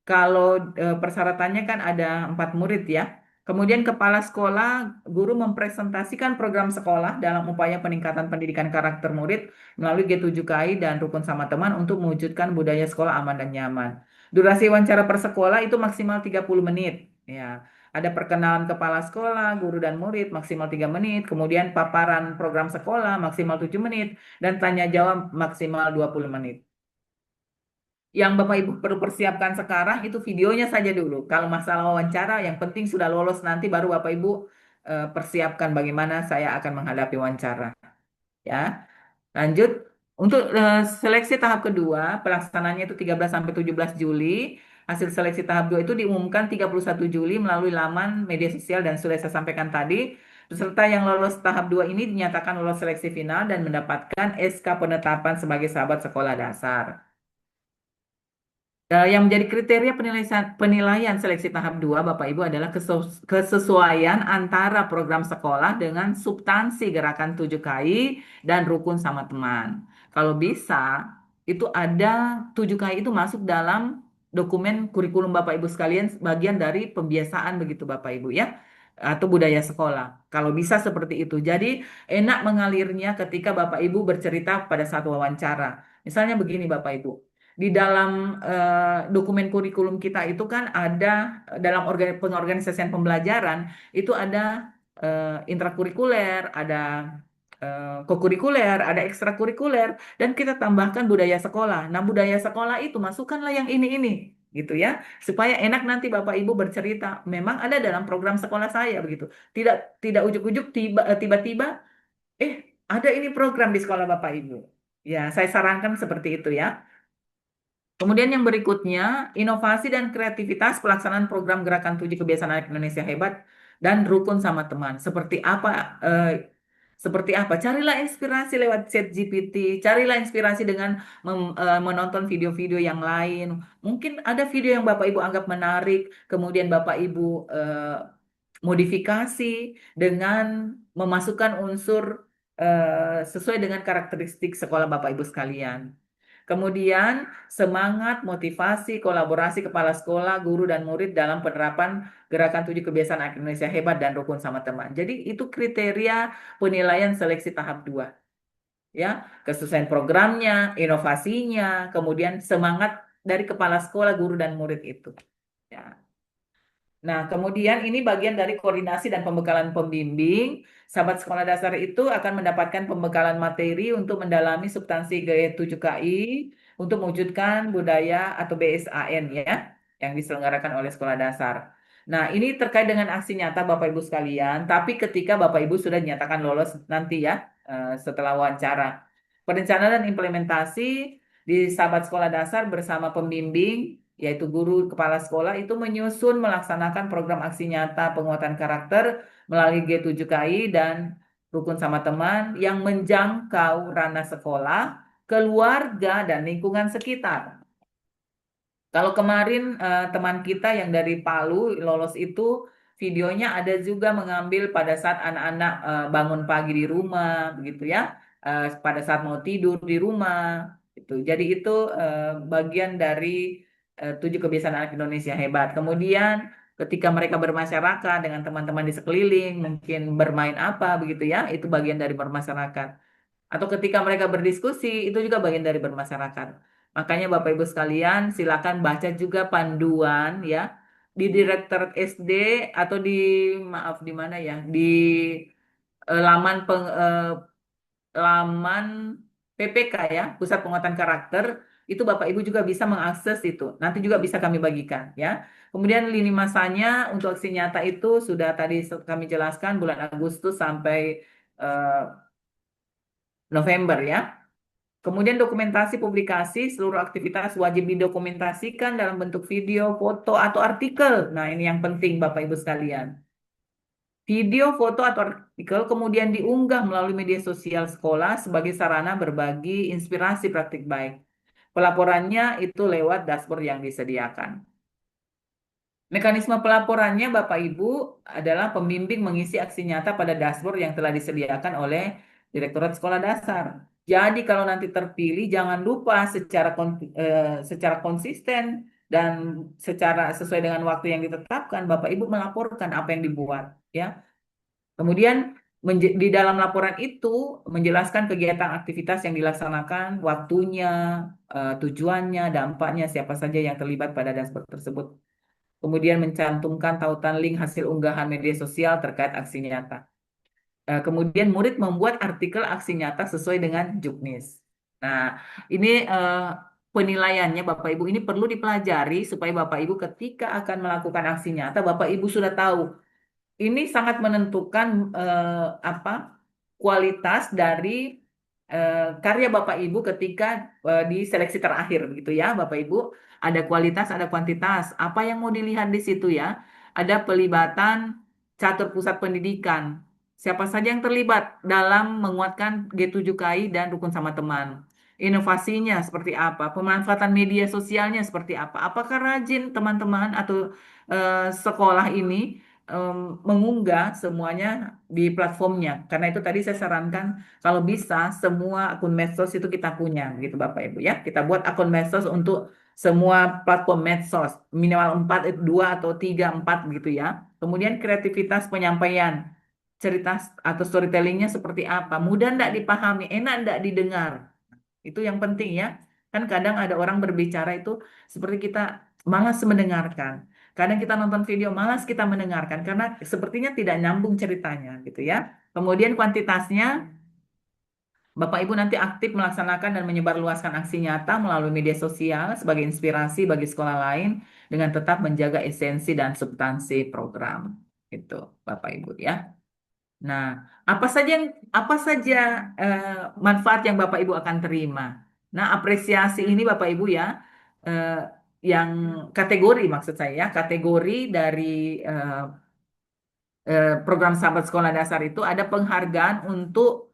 Kalau persyaratannya kan ada 4 murid ya. Kemudian kepala sekolah, guru mempresentasikan program sekolah dalam upaya peningkatan pendidikan karakter murid melalui G7KI dan rukun sama teman untuk mewujudkan budaya sekolah aman dan nyaman. Durasi wawancara per sekolah itu maksimal 30 menit. Ya, ada perkenalan kepala sekolah, guru dan murid maksimal 3 menit, kemudian paparan program sekolah maksimal 7 menit, dan tanya jawab maksimal 20 menit. Yang Bapak Ibu perlu persiapkan sekarang itu videonya saja dulu. Kalau masalah wawancara, yang penting sudah lolos nanti baru Bapak Ibu persiapkan bagaimana saya akan menghadapi wawancara. Ya, lanjut. Untuk seleksi tahap kedua, pelaksananya itu 13 sampai 17 Juli. Hasil seleksi tahap 2 itu diumumkan 31 Juli melalui laman media sosial dan sudah saya sampaikan tadi. Peserta yang lolos tahap 2 ini dinyatakan lolos seleksi final dan mendapatkan SK penetapan sebagai sahabat sekolah dasar. Yang menjadi kriteria penilaian seleksi tahap 2 Bapak Ibu adalah kesesuaian antara program sekolah dengan substansi gerakan 7KI dan rukun sama teman. Kalau bisa, itu ada 7KI itu masuk dalam dokumen kurikulum Bapak Ibu sekalian bagian dari pembiasaan begitu Bapak Ibu ya, atau budaya sekolah. Kalau bisa seperti itu. Jadi enak mengalirnya ketika Bapak Ibu bercerita pada saat wawancara. Misalnya begini Bapak Ibu. Di dalam dokumen kurikulum kita itu kan ada dalam pengorganisasian pembelajaran itu ada intrakurikuler, ada kokurikuler, ada ekstrakurikuler, dan kita tambahkan budaya sekolah. Nah, budaya sekolah itu masukkanlah yang ini gitu ya, supaya enak nanti Bapak Ibu bercerita. Memang ada dalam program sekolah saya begitu. Tidak tidak ujuk-ujuk tiba-tiba ada ini program di sekolah Bapak Ibu. Ya, saya sarankan seperti itu ya. Kemudian yang berikutnya, inovasi dan kreativitas pelaksanaan program Gerakan 7 Kebiasaan Anak Indonesia Hebat dan Rukun sama Teman. Seperti apa? Seperti apa? Carilah inspirasi lewat ChatGPT, carilah inspirasi dengan menonton video-video yang lain. Mungkin ada video yang Bapak Ibu anggap menarik, kemudian Bapak Ibu modifikasi dengan memasukkan unsur sesuai dengan karakteristik sekolah Bapak Ibu sekalian. Kemudian semangat, motivasi, kolaborasi kepala sekolah, guru, dan murid dalam penerapan Gerakan 7 Kebiasaan Anak Indonesia Hebat dan Rukun sama Teman. Jadi itu kriteria penilaian seleksi tahap 2. Ya, kesesuaian programnya, inovasinya, kemudian semangat dari kepala sekolah, guru, dan murid itu. Ya. Nah, kemudian ini bagian dari koordinasi dan pembekalan pembimbing. Sahabat sekolah dasar itu akan mendapatkan pembekalan materi untuk mendalami substansi G7KI untuk mewujudkan budaya atau BSAN ya, yang diselenggarakan oleh sekolah dasar. Nah, ini terkait dengan aksi nyata Bapak Ibu sekalian, tapi ketika Bapak Ibu sudah dinyatakan lolos nanti ya, setelah wawancara. Perencanaan dan implementasi di sahabat sekolah dasar bersama pembimbing yaitu guru kepala sekolah itu menyusun melaksanakan program aksi nyata penguatan karakter melalui G7KI dan rukun sama teman yang menjangkau ranah sekolah, keluarga, dan lingkungan sekitar. Kalau kemarin teman kita yang dari Palu lolos itu videonya ada juga mengambil pada saat anak-anak bangun pagi di rumah, begitu ya, pada saat mau tidur di rumah, itu. Jadi itu bagian dari 7 kebiasaan anak Indonesia hebat. Kemudian ketika mereka bermasyarakat dengan teman-teman di sekeliling, mungkin bermain apa, begitu ya, itu bagian dari bermasyarakat. Atau ketika mereka berdiskusi, itu juga bagian dari bermasyarakat. Makanya Bapak Ibu sekalian, silakan baca juga panduan ya di Direktorat SD atau di maaf di mana ya, di laman PPK ya, Pusat Penguatan Karakter, itu Bapak Ibu juga bisa mengakses itu. Nanti juga bisa kami bagikan ya. Kemudian lini masanya untuk aksi nyata itu sudah tadi kami jelaskan bulan Agustus sampai eh, November ya. Kemudian dokumentasi publikasi, seluruh aktivitas wajib didokumentasikan dalam bentuk video, foto, atau artikel. Nah, ini yang penting Bapak Ibu sekalian. Video, foto, atau artikel kemudian diunggah melalui media sosial sekolah sebagai sarana berbagi inspirasi praktik baik. Pelaporannya itu lewat dashboard yang disediakan. Mekanisme pelaporannya Bapak Ibu adalah pembimbing mengisi aksi nyata pada dashboard yang telah disediakan oleh Direktorat Sekolah Dasar. Jadi kalau nanti terpilih jangan lupa secara konsisten dan secara sesuai dengan waktu yang ditetapkan Bapak Ibu melaporkan apa yang dibuat ya. Kemudian di dalam laporan itu menjelaskan kegiatan aktivitas yang dilaksanakan, waktunya, tujuannya, dampaknya, siapa saja yang terlibat pada dashboard tersebut. Kemudian mencantumkan tautan link hasil unggahan media sosial terkait aksi nyata. Kemudian murid membuat artikel aksi nyata sesuai dengan juknis. Nah, ini penilaiannya Bapak Ibu ini perlu dipelajari supaya Bapak Ibu ketika akan melakukan aksi nyata Bapak Ibu sudah tahu. Ini sangat menentukan apa kualitas dari karya Bapak Ibu ketika di seleksi terakhir begitu ya Bapak Ibu. Ada kualitas, ada kuantitas. Apa yang mau dilihat di situ ya? Ada pelibatan catur pusat pendidikan. Siapa saja yang terlibat dalam menguatkan G7KI dan rukun sama teman. Inovasinya seperti apa? Pemanfaatan media sosialnya seperti apa? Apakah rajin teman-teman atau sekolah ini mengunggah semuanya di platformnya? Karena itu tadi saya sarankan kalau bisa semua akun medsos itu kita punya, gitu Bapak Ibu ya. Kita buat akun medsos untuk semua platform medsos, minimal 4, 2 atau 3, 4 gitu ya. Kemudian kreativitas penyampaian, cerita atau storytellingnya seperti apa, mudah enggak dipahami, enak enggak didengar. Itu yang penting ya. Kan kadang ada orang berbicara itu seperti kita malas mendengarkan. Kadang kita nonton video malas kita mendengarkan karena sepertinya tidak nyambung ceritanya gitu ya. Kemudian kuantitasnya Bapak Ibu nanti aktif melaksanakan dan menyebarluaskan aksi nyata melalui media sosial sebagai inspirasi bagi sekolah lain dengan tetap menjaga esensi dan substansi program. Itu Bapak Ibu ya. Nah, apa saja manfaat yang Bapak Ibu akan terima. Nah, apresiasi ini Bapak Ibu ya, eh, yang kategori maksud saya ya, kategori dari eh, program Sahabat Sekolah Dasar itu ada penghargaan untuk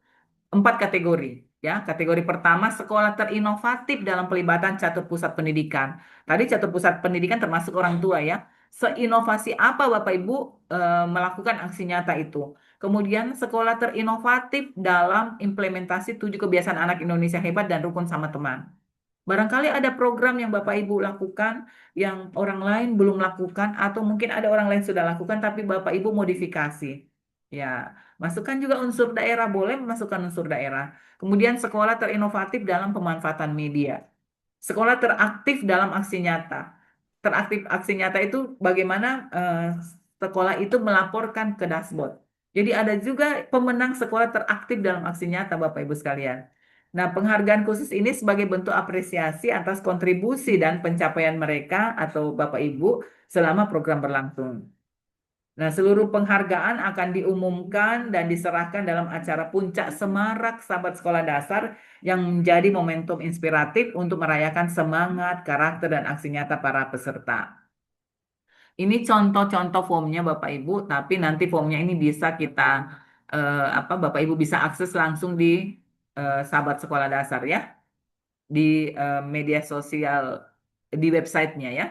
4 kategori. Ya, kategori pertama sekolah terinovatif dalam pelibatan catur pusat pendidikan. Tadi catur pusat pendidikan termasuk orang tua ya. Seinovasi apa Bapak Ibu melakukan aksi nyata itu? Kemudian sekolah terinovatif dalam implementasi 7 kebiasaan anak Indonesia hebat dan rukun sama teman. Barangkali ada program yang Bapak Ibu lakukan yang orang lain belum lakukan atau mungkin ada orang lain sudah lakukan tapi Bapak Ibu modifikasi. Ya, masukkan juga unsur daerah, boleh memasukkan unsur daerah. Kemudian sekolah terinovatif dalam pemanfaatan media. Sekolah teraktif dalam aksi nyata. Teraktif aksi nyata itu bagaimana sekolah itu melaporkan ke dashboard. Jadi ada juga pemenang sekolah teraktif dalam aksi nyata Bapak Ibu sekalian. Nah, penghargaan khusus ini sebagai bentuk apresiasi atas kontribusi dan pencapaian mereka atau Bapak Ibu selama program berlangsung. Nah, seluruh penghargaan akan diumumkan dan diserahkan dalam acara Puncak Semarak Sahabat Sekolah Dasar yang menjadi momentum inspiratif untuk merayakan semangat, karakter, dan aksi nyata para peserta. Ini contoh-contoh formnya Bapak Ibu, tapi nanti formnya ini bisa kita Bapak Ibu bisa akses langsung di Sahabat Sekolah Dasar ya, di media sosial di websitenya ya.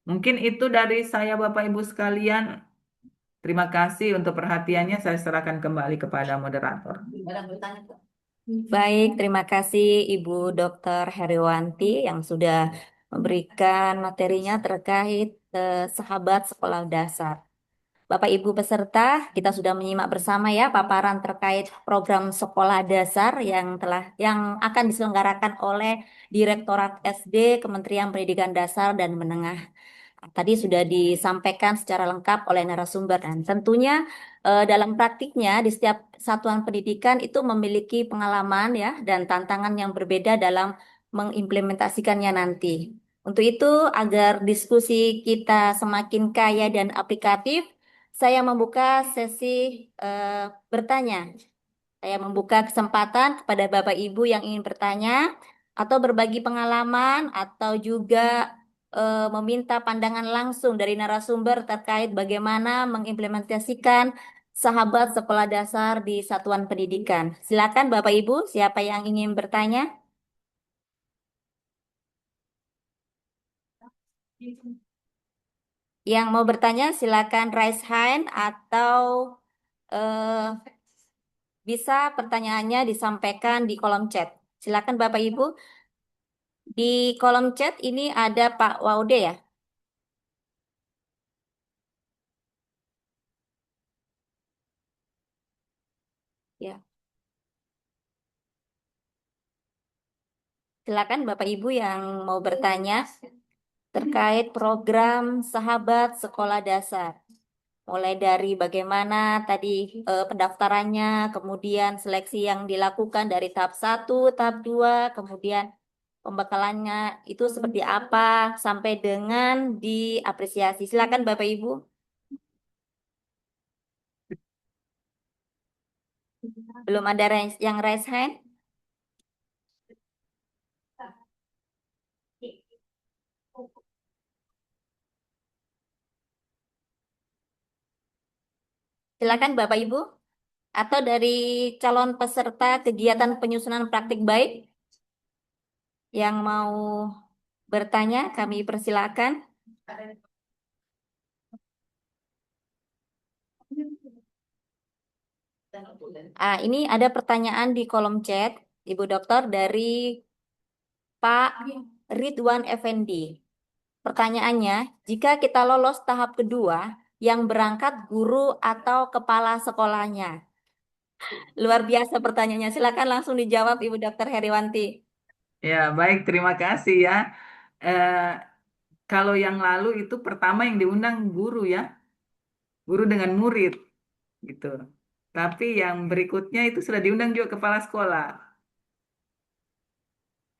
Mungkin itu dari saya Bapak Ibu sekalian. Terima kasih untuk perhatiannya. Saya serahkan kembali kepada moderator. Baik, terima kasih Ibu Dr. Heriwanti yang sudah memberikan materinya terkait sahabat sekolah dasar. Bapak Ibu peserta, kita sudah menyimak bersama ya paparan terkait program sekolah dasar yang akan diselenggarakan oleh Direktorat SD Kementerian Pendidikan Dasar dan Menengah. Tadi sudah disampaikan secara lengkap oleh narasumber dan tentunya dalam praktiknya di setiap satuan pendidikan itu memiliki pengalaman ya dan tantangan yang berbeda dalam mengimplementasikannya nanti. Untuk itu, agar diskusi kita semakin kaya dan aplikatif, saya membuka sesi bertanya. Saya membuka kesempatan kepada Bapak Ibu yang ingin bertanya atau berbagi pengalaman atau juga meminta pandangan langsung dari narasumber terkait bagaimana mengimplementasikan sahabat sekolah dasar di satuan pendidikan. Silakan Bapak Ibu, siapa yang ingin bertanya? Yang mau bertanya silakan raise hand atau eh, bisa pertanyaannya disampaikan di kolom chat. Silakan Bapak Ibu. Di kolom chat ini ada Pak Waude ya. Ya, silakan Bapak Ibu yang mau bertanya terkait program Sahabat Sekolah Dasar. Mulai dari bagaimana tadi pendaftarannya, kemudian seleksi yang dilakukan dari tahap 1, tahap 2, kemudian pembekalannya itu seperti apa sampai dengan diapresiasi. Silakan Bapak Ibu. Belum ada yang raise hand? Silakan Bapak Ibu. Atau dari calon peserta kegiatan penyusunan praktik baik yang mau bertanya, kami persilakan. Ini ada pertanyaan di kolom chat, Ibu Dokter, dari Pak Ridwan Effendi. Pertanyaannya, jika kita lolos tahap kedua, yang berangkat guru atau kepala sekolahnya? Luar biasa pertanyaannya. Silakan langsung dijawab Ibu Dokter Heriwanti. Ya, baik, terima kasih ya. Eh, Kalau yang lalu itu pertama yang diundang guru ya, guru dengan murid gitu. Tapi yang berikutnya itu sudah diundang juga kepala sekolah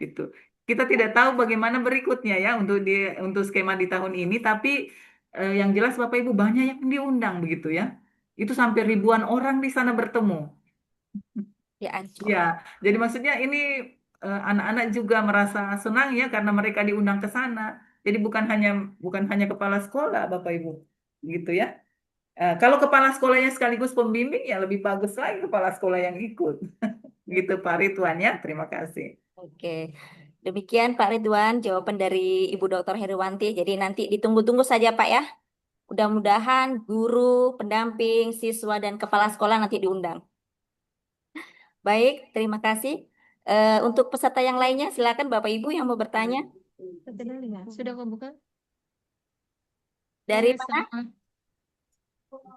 gitu. Kita tidak tahu bagaimana berikutnya ya untuk skema di tahun ini, tapi yang jelas Bapak Ibu banyak yang diundang begitu ya. Itu sampai ribuan orang di sana bertemu. Ya, ampun. Ya, jadi maksudnya ini anak-anak juga merasa senang ya karena mereka diundang ke sana. Jadi bukan hanya kepala sekolah Bapak Ibu, gitu ya. Kalau kepala sekolahnya sekaligus pembimbing ya lebih bagus lagi kepala sekolah yang ikut. Gitu Pak Ridwan ya. Terima kasih. Oke. Demikian Pak Ridwan, jawaban dari Ibu Dokter Heriwanti. Jadi nanti ditunggu-tunggu saja Pak ya. Mudah-mudahan guru, pendamping, siswa, dan kepala sekolah nanti diundang. Baik, terima kasih. Untuk peserta yang lainnya, silakan Bapak Ibu yang mau bertanya. Sudah kau buka? Dari Dari mana?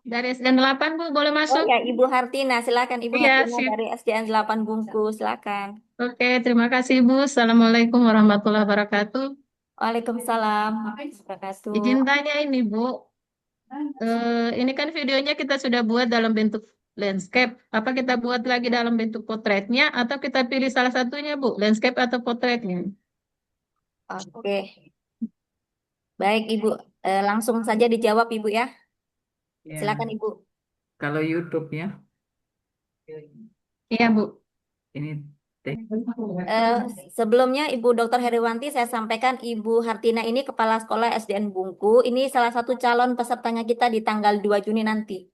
Dari SDN 8, Bu, boleh Oh masuk? ya, Ibu Hartina. Silakan Ibu Iya, Hartina sip. dari SDN 8 Bungku. Silakan. Oke, terima kasih, Bu. Assalamualaikum warahmatullahi wabarakatuh. Waalaikumsalam warahmatullahi wabarakatuh. Izin tanya ini, Bu. Ini kan videonya kita sudah buat dalam bentuk landscape. Apa kita buat lagi dalam bentuk potretnya atau kita pilih salah satunya, Bu? Landscape atau potretnya? Oke. Baik, Ibu. Langsung saja dijawab, Ibu ya. Ya, Silakan, Ibu. kalau YouTube ya, Iya, Bu. ini teh. Eh, Sebelumnya Ibu Dr. Heriwanti, saya sampaikan Ibu Hartina ini Kepala Sekolah SDN Bungku. Ini salah satu calon pesertanya kita di tanggal 2 Juni nanti.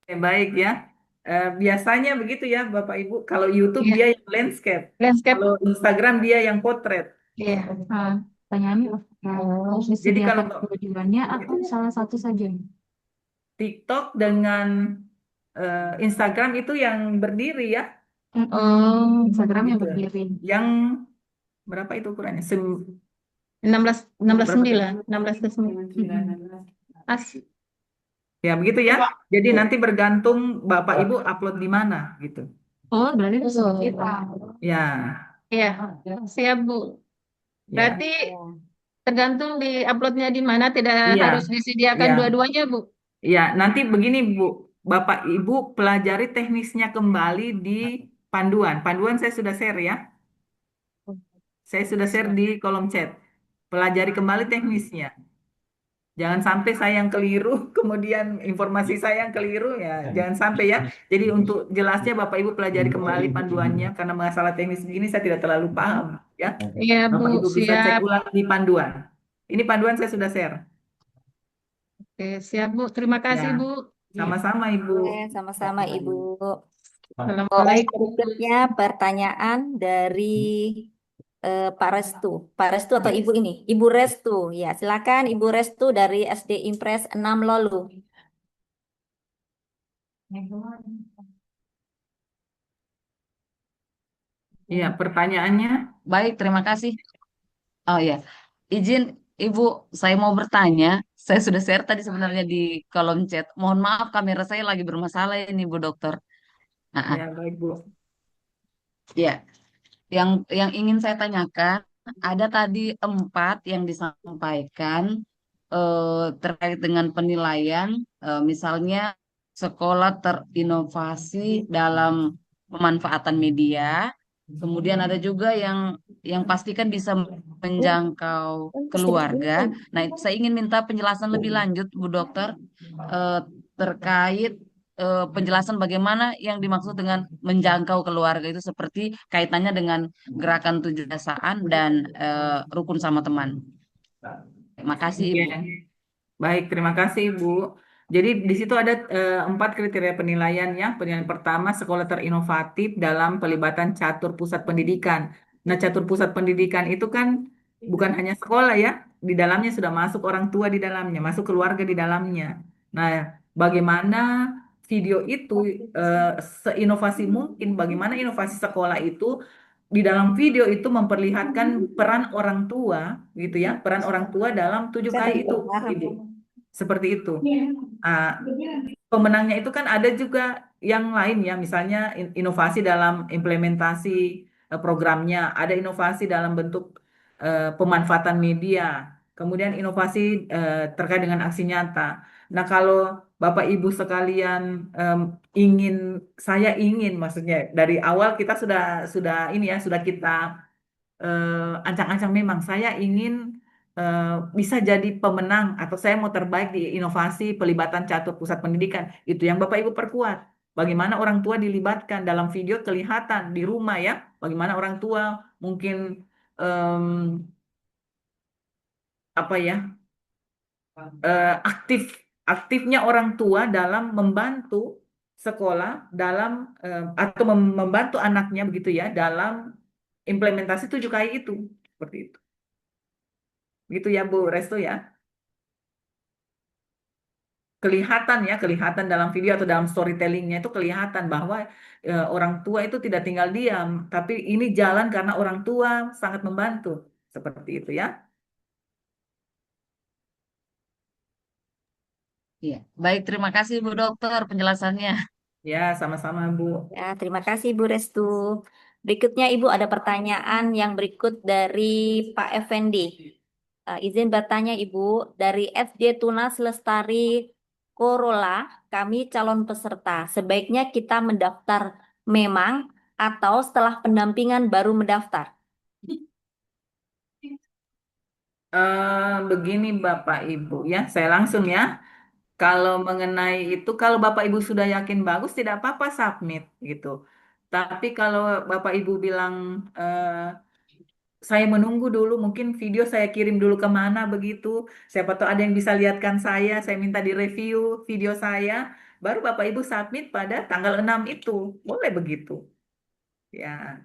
Baik ya. Biasanya begitu ya Bapak Ibu. Kalau YouTube Iya. dia yang landscape, Landscape. kalau Instagram dia yang potret. Iya. Pertanyaannya Jadi kalau disediakan keduanya atau salah satu saja? TikTok dengan Instagram itu yang berdiri ya, Oh, Instagram yang gitu. berdiri. Yang berapa itu ukurannya? 16 berapa tuh? 9, 16 ke 9. Asik. Ya begitu ya. Jadi nanti bergantung Bapak Ibu upload di mana gitu. Oh, berarti itu kita. Ya, Iya, siap Bu. ya, Berarti tergantung di uploadnya di mana, tidak iya, harus disediakan ya, dua-duanya Bu. ya. Nanti begini Bu, Bapak Ibu pelajari teknisnya kembali di panduan. Panduan saya sudah share ya. Saya sudah share di kolom chat. Pelajari kembali teknisnya. Jangan sampai saya yang keliru, kemudian informasi saya yang keliru ya, jangan sampai ya. Jadi untuk jelasnya Bapak Ibu pelajari kembali panduannya karena masalah teknis begini saya tidak terlalu paham ya. Iya Bu, Bapak Ibu bisa cek siap. ulang di panduan. Ini panduan saya sudah share. Oke, siap Bu. Terima kasih Ya, Bu. sama-sama Ibu. Sama-sama Ibu. Assalamualaikum. Berikutnya pertanyaan dari Pak Restu. Pak Restu atau Ibu ini? Ibu Restu. Ya, silakan Ibu Restu dari SD Impres 6 Lolu. Iya, pertanyaannya. Baik, terima kasih. Oh ya, izin Ibu, saya mau bertanya. Saya sudah share tadi sebenarnya di kolom chat. Mohon maaf, kamera saya lagi bermasalah ini, Bu Dokter. Ah, ah. Ya, baik Bu. Ya, yang ingin saya tanyakan, ada tadi 4 yang disampaikan terkait dengan penilaian, misalnya sekolah terinovasi dalam pemanfaatan media. Kemudian ada juga yang pastikan bisa menjangkau keluarga. Nah, saya ingin minta penjelasan lebih lanjut, Bu Dokter, eh, terkait penjelasan bagaimana yang dimaksud dengan menjangkau keluarga itu seperti kaitannya dengan gerakan 7 dasaan dan rukun sama teman. Terima kasih, Oke. Ibu. Baik, terima kasih Ibu. Jadi di situ ada 4 kriteria penilaian ya. Penilaian pertama, sekolah terinovatif dalam pelibatan catur pusat pendidikan. Nah, catur pusat pendidikan itu kan bukan hanya sekolah ya. Di dalamnya sudah masuk orang tua di dalamnya, masuk keluarga di dalamnya. Nah, bagaimana video itu eh, seinovasi mungkin, bagaimana inovasi sekolah itu di dalam video itu memperlihatkan peran orang tua gitu ya, peran orang tua dalam 7K itu, Ibu. Seperti itu. Ah, pemenangnya itu kan ada juga yang lain ya, misalnya inovasi dalam implementasi programnya, ada inovasi dalam bentuk pemanfaatan media, kemudian inovasi terkait dengan aksi nyata. Nah, kalau Bapak Ibu sekalian ingin, saya ingin, maksudnya dari awal kita sudah ini ya, sudah kita ancang-ancang memang saya ingin eh, bisa jadi pemenang atau saya mau terbaik di inovasi pelibatan catur pusat pendidikan. Itu yang Bapak Ibu perkuat. Bagaimana orang tua dilibatkan dalam video kelihatan di rumah ya. Bagaimana orang tua mungkin em, apa ya aktif aktifnya orang tua dalam membantu sekolah dalam atau membantu anaknya begitu ya dalam implementasi 7KI itu seperti itu. Gitu ya Bu Resto ya. Kelihatan ya, kelihatan dalam video atau dalam storytellingnya itu kelihatan bahwa orang tua itu tidak tinggal diam, tapi ini jalan karena orang tua sangat membantu. Seperti itu ya. Iya. Baik, terima kasih, Bu Dokter, penjelasannya. Ya, sama-sama Bu. Ya, terima kasih Bu Restu. Berikutnya Ibu ada pertanyaan yang berikut dari Pak Effendi. Izin bertanya Ibu, dari SD Tunas Lestari Corolla, kami calon peserta. Sebaiknya kita mendaftar memang atau setelah pendampingan baru mendaftar? Begini Bapak Ibu ya, saya langsung ya. Kalau mengenai itu, kalau Bapak Ibu sudah yakin bagus, tidak apa-apa submit gitu. Tapi kalau Bapak Ibu bilang saya menunggu dulu, mungkin video saya kirim dulu kemana begitu. Siapa tahu ada yang bisa lihatkan saya minta direview video saya, baru Bapak Ibu submit pada tanggal 6 itu. Boleh begitu. Ya.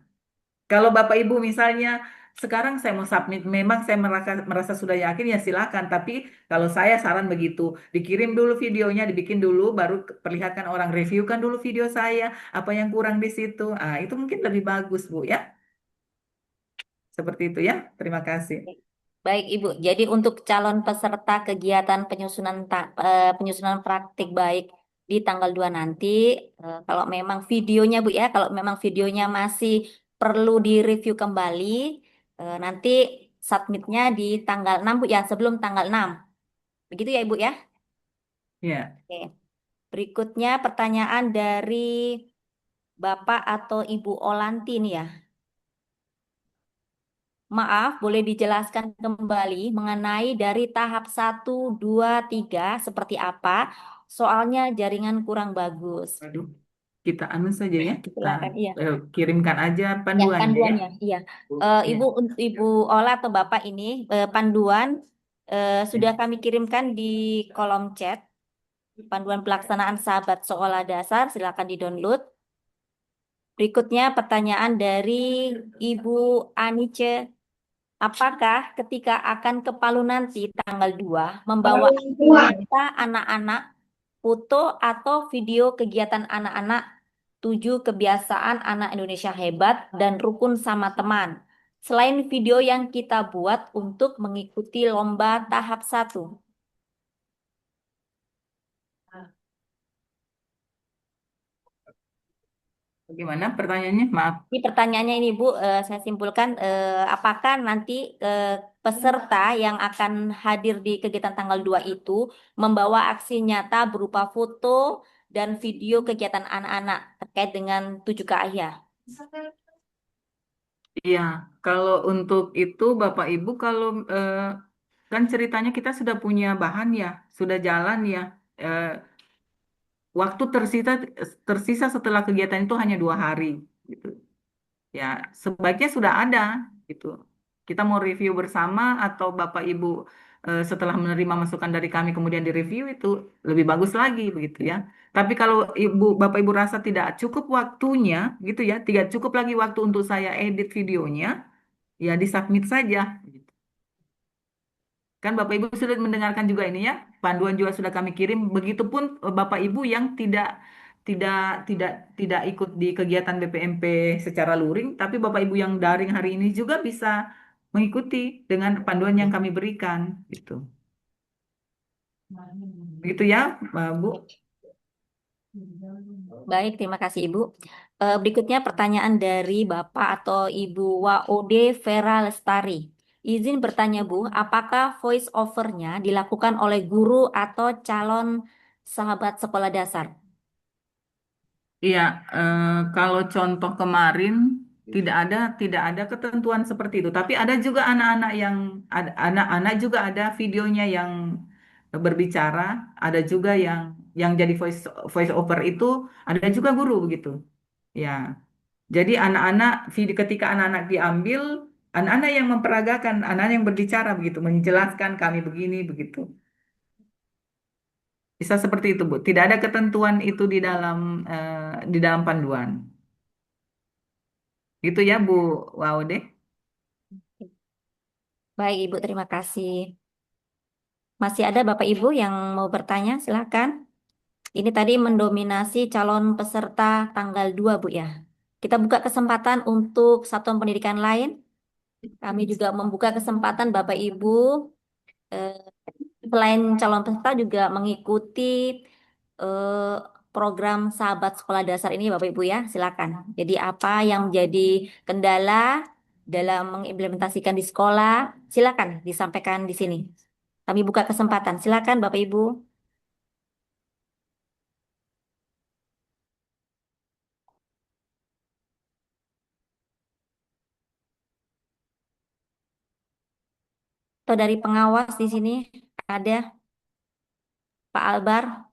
Kalau Bapak Ibu misalnya sekarang saya mau submit, memang saya merasa sudah yakin ya silakan. Tapi kalau saya saran begitu, dikirim dulu videonya, dibikin dulu, baru perlihatkan orang, reviewkan dulu video saya, apa yang kurang di situ. Ah, itu mungkin lebih bagus, Bu ya. Seperti itu ya. Terima kasih. Baik, Ibu. Jadi untuk calon peserta kegiatan penyusunan praktik baik di tanggal 2 nanti, kalau memang videonya, Bu ya, kalau memang videonya masih perlu direview kembali, nanti submitnya di tanggal 6, Bu ya, sebelum tanggal 6. Begitu ya, Ibu ya? Ya. Oke. Berikutnya pertanyaan dari Bapak atau Ibu Olanti nih ya. Maaf, boleh dijelaskan kembali mengenai dari tahap 1, 2, 3 seperti apa? Soalnya jaringan kurang bagus. Waduh, kita anu saja ya, kita Silakan, iya. kirimkan aja Ya, panduannya ya. panduannya, iya. Ya. Ibu Ola atau Bapak ini panduan sudah kami kirimkan di kolom chat. Panduan pelaksanaan sahabat sekolah dasar, silakan di-download. Berikutnya pertanyaan dari Ibu Anice. Apakah ketika akan ke Palu nanti tanggal 2 membawa nyata anak-anak, foto atau video kegiatan anak-anak 7 kebiasaan anak Indonesia hebat dan rukun sama teman. Selain video yang kita buat untuk mengikuti lomba tahap 1. Bagaimana pertanyaannya? Maaf. Ini pertanyaannya ini Bu, saya simpulkan apakah nanti peserta yang akan hadir di kegiatan tanggal 2 itu membawa aksi nyata berupa foto dan video kegiatan anak-anak terkait dengan 7KIA. Iya, kalau untuk itu Bapak Ibu kalau kan ceritanya kita sudah punya bahan ya, sudah jalan ya. Eh, Waktu tersisa setelah kegiatan itu hanya 2 hari, gitu. Ya, sebaiknya sudah ada, gitu. Kita mau review bersama atau Bapak Ibu setelah menerima masukan dari kami kemudian direview itu lebih bagus lagi, begitu ya. Tapi kalau Bapak Ibu rasa tidak cukup waktunya, gitu ya, tidak cukup lagi waktu untuk saya edit videonya, ya disubmit saja. Gitu. Kan Bapak Ibu sudah mendengarkan juga ini ya, panduan juga sudah kami kirim. Begitupun Bapak Ibu yang tidak tidak tidak ikut di kegiatan BPMP secara luring, tapi Bapak Ibu yang daring hari ini juga bisa mengikuti dengan panduan yang kami berikan, gitu. Begitu ya, Bu. Baik, terima kasih Ibu. Berikutnya pertanyaan dari Bapak atau Ibu Waode Vera Lestari. Izin bertanya Bu, apakah voice over-nya dilakukan oleh guru atau calon sahabat sekolah dasar? Iya, kalau contoh kemarin tidak ada ketentuan seperti itu. Tapi ada juga anak-anak juga ada videonya yang berbicara, ada juga yang jadi voice over itu, ada juga guru begitu. Ya, jadi ketika anak-anak diambil, anak-anak yang memperagakan, anak-anak yang berbicara begitu, menjelaskan kami begini begitu. Bisa seperti itu, Bu. Tidak ada ketentuan itu di dalam panduan. Gitu ya, Bu Waude. Baik Ibu, terima kasih. Masih ada Bapak Ibu yang mau bertanya? Silakan. Ini tadi mendominasi calon peserta tanggal 2 Bu ya. Kita buka kesempatan untuk satuan pendidikan lain. Kami juga membuka kesempatan Bapak Ibu eh, selain calon peserta juga mengikuti eh, program Sahabat Sekolah Dasar ini Bapak Ibu ya, silakan. Jadi apa yang menjadi kendala dalam mengimplementasikan di sekolah, silakan disampaikan di sini. Kami buka kesempatan, silakan Bapak Ibu. Atau dari pengawas di sini ada Pak Albar.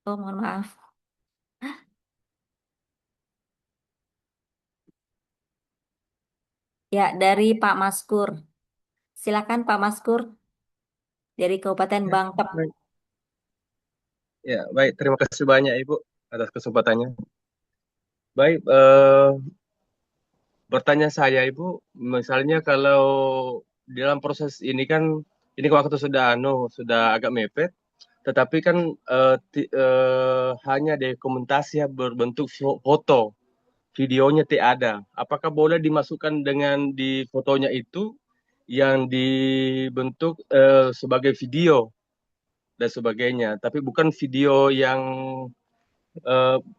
Oh, mohon maaf. Ya, dari Pak Maskur. Silakan Pak Maskur dari Kabupaten Ya, Bangkep. baik. Ya, baik. Terima kasih banyak Ibu atas kesempatannya. Baik, bertanya saya Ibu, misalnya kalau dalam proses ini kan, ini waktu sudah agak mepet, tetapi kan hanya dokumentasi ya berbentuk foto, videonya tidak ada. Apakah boleh dimasukkan dengan di fotonya itu yang dibentuk sebagai video dan sebagainya, tapi bukan video yang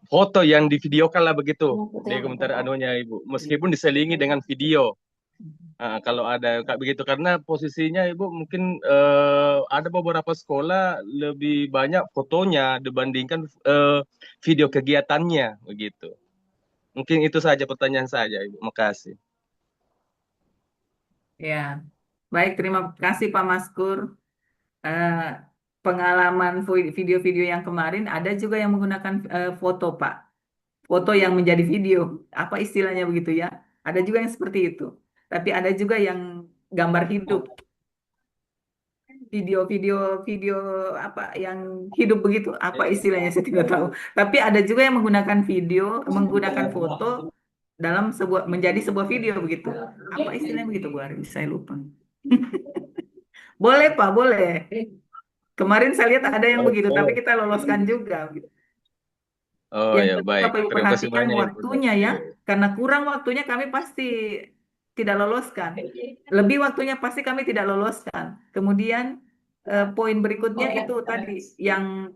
foto yang divideokan lah begitu di komentar anunya Ibu, meskipun diselingi dengan video. Kalau ada kayak begitu, karena posisinya Ibu mungkin ada beberapa sekolah lebih banyak fotonya dibandingkan video kegiatannya begitu. Mungkin itu saja pertanyaan saya Ibu. Makasih. Ya, baik, terima kasih Pak Maskur. Eh, Pengalaman video-video yang kemarin ada juga yang menggunakan foto, Pak. Foto yang menjadi video, apa istilahnya begitu ya? Ada juga yang seperti itu. Tapi ada juga yang gambar hidup, video apa yang hidup begitu, apa istilahnya saya tidak tahu. Tapi ada juga yang menggunakan foto dalam menjadi sebuah video begitu. Apa istilahnya begitu, Bu Aris? Saya lupa. Boleh, Pak, boleh. Kemarin saya lihat ada yang begitu, tapi kita loloskan juga. Gitu. Oh Yang ya, penting baik. Bapak Ibu Terima kasih perhatikan banyak Ibu. waktunya ya, karena kurang waktunya kami pasti tidak loloskan. Lebih waktunya pasti kami tidak loloskan. Kemudian poin berikutnya itu tadi yang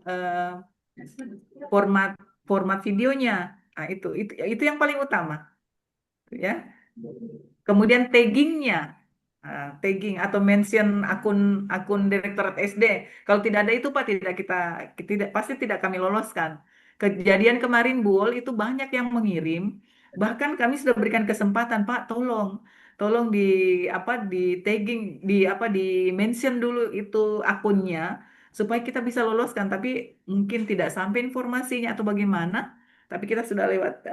format format videonya. Nah, itu yang paling utama, ya. Kemudian taggingnya. Tagging atau mention akun Direktorat SD. Kalau tidak ada itu Pak, pasti tidak kami loloskan. Kejadian kemarin Buol itu banyak yang mengirim, bahkan kami sudah berikan kesempatan Pak, tolong di tagging, di mention dulu itu akunnya supaya kita bisa loloskan, tapi mungkin tidak sampai informasinya atau bagaimana. Tapi kita sudah lewat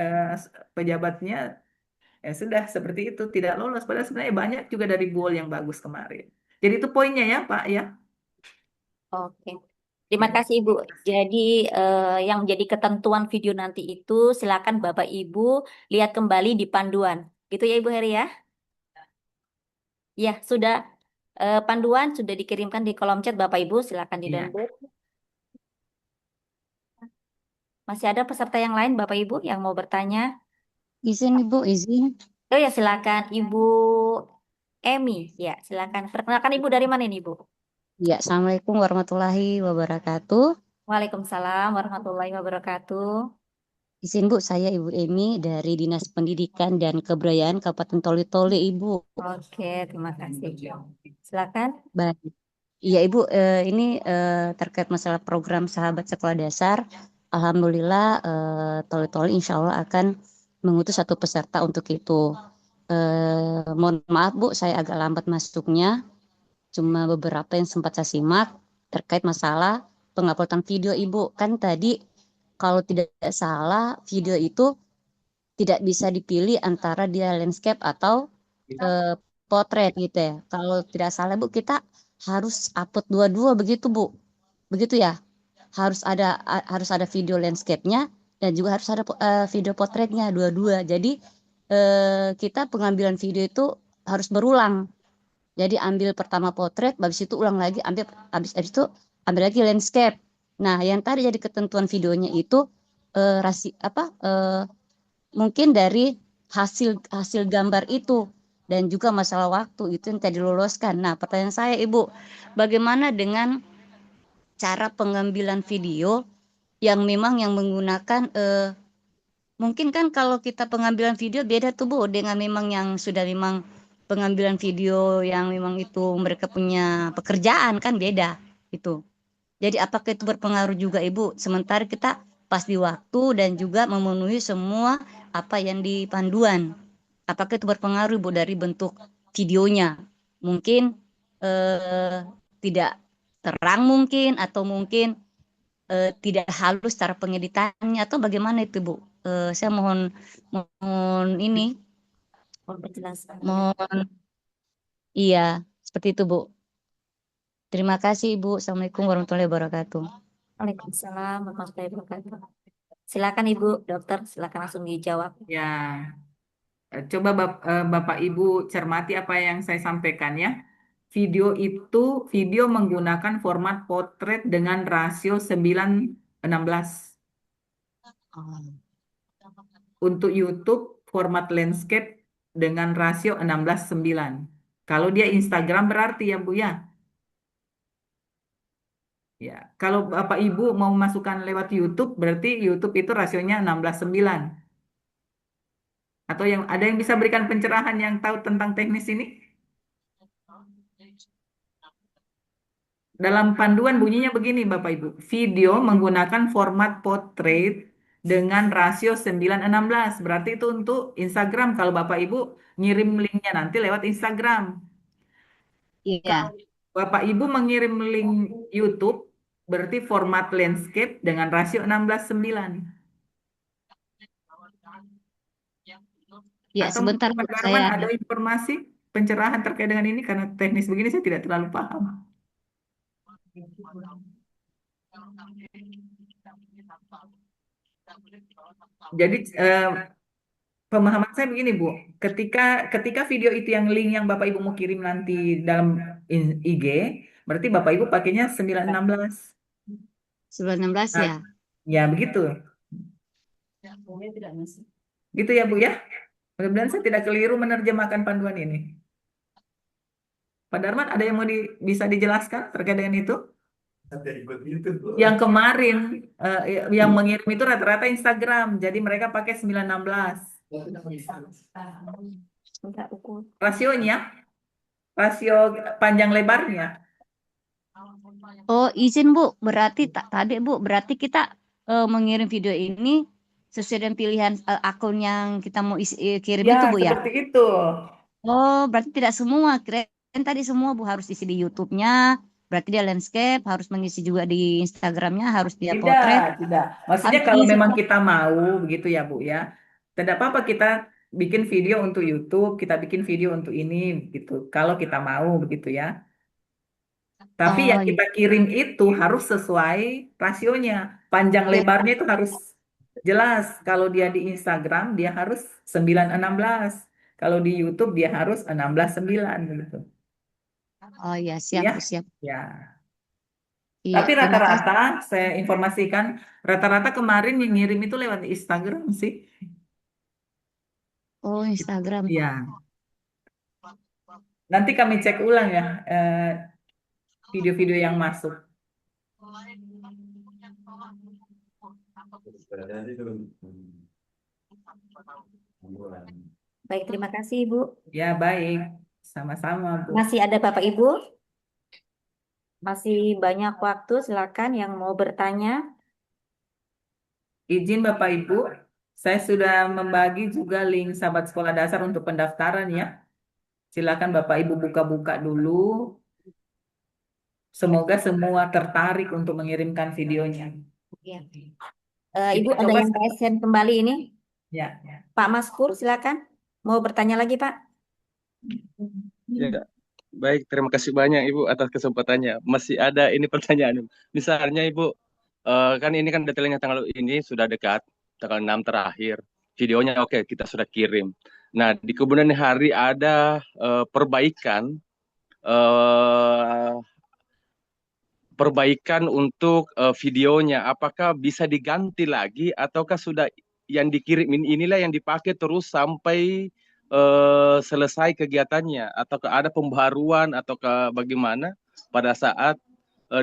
pejabatnya. Ya sudah, seperti itu tidak lolos. Padahal sebenarnya banyak juga dari Buol yang bagus kemarin. Jadi itu poinnya ya Pak ya. Oke. Terima kasih Ibu. Jadi yang menjadi ketentuan video nanti itu silakan Bapak Ibu lihat kembali di panduan. Gitu ya Ibu Heri ya? Ya, sudah panduan sudah dikirimkan di kolom chat Bapak Ibu, silakan Iya. di-download. Masih ada peserta yang lain Bapak Ibu yang mau bertanya? Izin Ibu, izin. Oh ya, silakan Ibu Emi. Ya, silakan. Perkenalkan Ibu dari mana ini Ibu? Ya, Assalamualaikum warahmatullahi wabarakatuh. Waalaikumsalam warahmatullahi wabarakatuh. Izin Bu, saya Ibu Emi dari Dinas Pendidikan dan Kebudayaan Kabupaten Toli-Toli Ibu. Oke, terima kasih. Silakan. Baik. Iya Ibu, ini terkait masalah program Sahabat Sekolah Dasar. Alhamdulillah Toli-Toli insya Allah akan mengutus satu peserta untuk itu. Mohon maaf Bu, saya agak lambat masuknya. Cuma beberapa yang sempat saya simak terkait masalah penguploadan video Ibu. Kan tadi kalau tidak salah video itu tidak bisa dipilih antara dia landscape atau potret gitu ya. Kalau tidak salah Bu, kita harus upload dua-dua begitu Bu. Begitu ya. Harus ada video landscape-nya dan juga harus ada video potretnya dua-dua. Jadi kita pengambilan video itu harus berulang. Jadi ambil pertama potret, habis itu ulang lagi, habis itu ambil lagi landscape. Nah, yang tadi jadi ketentuan videonya itu mungkin dari hasil gambar itu dan juga masalah waktu itu yang tadi diloloskan. Nah, pertanyaan saya Ibu, bagaimana dengan cara pengambilan video yang memang yang menggunakan mungkin kan kalau kita pengambilan video beda tuh Bu dengan memang yang sudah memang pengambilan video yang memang itu mereka punya pekerjaan kan beda itu. Jadi apakah itu berpengaruh juga Ibu? Sementara kita pas di waktu dan juga memenuhi semua apa yang di panduan. Apakah itu berpengaruh Ibu dari bentuk videonya? Mungkin tidak terang mungkin atau mungkin tidak halus cara pengeditannya atau bagaimana itu Bu? Saya mohon ini Mohon penjelasan. mohon iya seperti itu Bu. Terima kasih Ibu. Assalamualaikum warahmatullahi wabarakatuh. Waalaikumsalam warahmatullahi wabarakatuh. Silakan Ibu Dokter, silakan langsung dijawab. Ya, Coba Bapak Ibu cermati apa yang saya sampaikan ya. Video menggunakan format potret dengan rasio 9:16. Untuk YouTube format landscape dengan rasio 16:9. Kalau dia Instagram berarti ya Bu ya. Ya, kalau Bapak Ibu mau masukkan lewat YouTube berarti YouTube itu rasionya 16:9. Atau ada yang bisa berikan pencerahan yang tahu tentang teknis ini? Dalam panduan bunyinya begini Bapak Ibu. Video menggunakan format portrait dengan rasio 9:16. Berarti itu untuk Instagram. Kalau Bapak Ibu ngirim linknya nanti lewat Instagram. Iya. Kalau Bapak Ibu mengirim link YouTube, berarti format landscape dengan rasio 16:9. Ya, Atau sebentar mungkin Bu, Pak Darman saya ada informasi pencerahan terkait dengan ini karena teknis begini saya tidak terlalu paham. Jadi pemahaman saya begini Bu, ketika video itu yang link yang Bapak Ibu mau kirim nanti dalam IG, berarti Bapak Ibu pakainya 9:16. 9:16 Nah, ya. ya begitu. Gitu ya Bu ya. Mudah-mudahan saya tidak keliru menerjemahkan panduan ini. Pak Darman ada yang mau bisa dijelaskan terkait dengan itu? Yang kemarin yang mengirim itu rata-rata Instagram, jadi mereka pakai 9:16. Rasionya, rasio panjang lebarnya. Oh, izin Bu, berarti tadi Bu, berarti kita mengirim video ini sesuai dengan pilihan akun yang kita mau kirim Ya, itu Bu ya. seperti itu. Oh, berarti tidak semua. Kirain tadi semua Bu harus isi di YouTube-nya. Berarti dia landscape, harus mengisi juga di Instagram-nya, harus dia potret. Tidak. Maksudnya Harus kalau diisi. memang kita mau begitu ya Bu ya. Tidak apa-apa kita bikin video untuk YouTube, kita bikin video untuk ini gitu. Kalau kita mau begitu ya. Tapi Oh, yang iya. kita kirim itu harus sesuai rasionya. Panjang Iya. lebarnya itu harus jelas. Kalau dia di Instagram dia harus 9:16. Kalau di YouTube dia harus 16:9 gitu. Oh iya, siap Ya. Bu, siap. Ya. Iya, Tapi terima kasih. rata-rata saya informasikan rata-rata kemarin yang ngirim itu lewat Instagram sih. Oh, Instagram. Ya. Nanti kami cek ulang ya video-video yang masuk. Baik, terima kasih Ibu. Ya, baik. Sama-sama, Bu. Masih ada Bapak Ibu? Masih banyak waktu, silakan yang mau bertanya. Izin Bapak Ibu, saya sudah membagi juga link sahabat sekolah dasar untuk pendaftaran ya. Silakan Bapak Ibu buka-buka dulu. Semoga semua tertarik untuk mengirimkan videonya. Ya. Kita Ibu ada coba yang PSN kembali ini? ya. Pak Maskur, silakan. Mau bertanya lagi, Pak? Ya, baik, terima kasih banyak Ibu atas kesempatannya. Masih ada ini pertanyaan. Misalnya Ibu, kan ini kan detailnya tanggal ini sudah dekat, tanggal 6 terakhir. Videonya oke, kita sudah kirim. Nah, di kemudian hari ada perbaikan untuk videonya. Apakah bisa diganti lagi ataukah sudah yang dikirim inilah yang dipakai terus sampai selesai kegiatannya, ataukah ada pembaruan ataukah bagaimana pada saat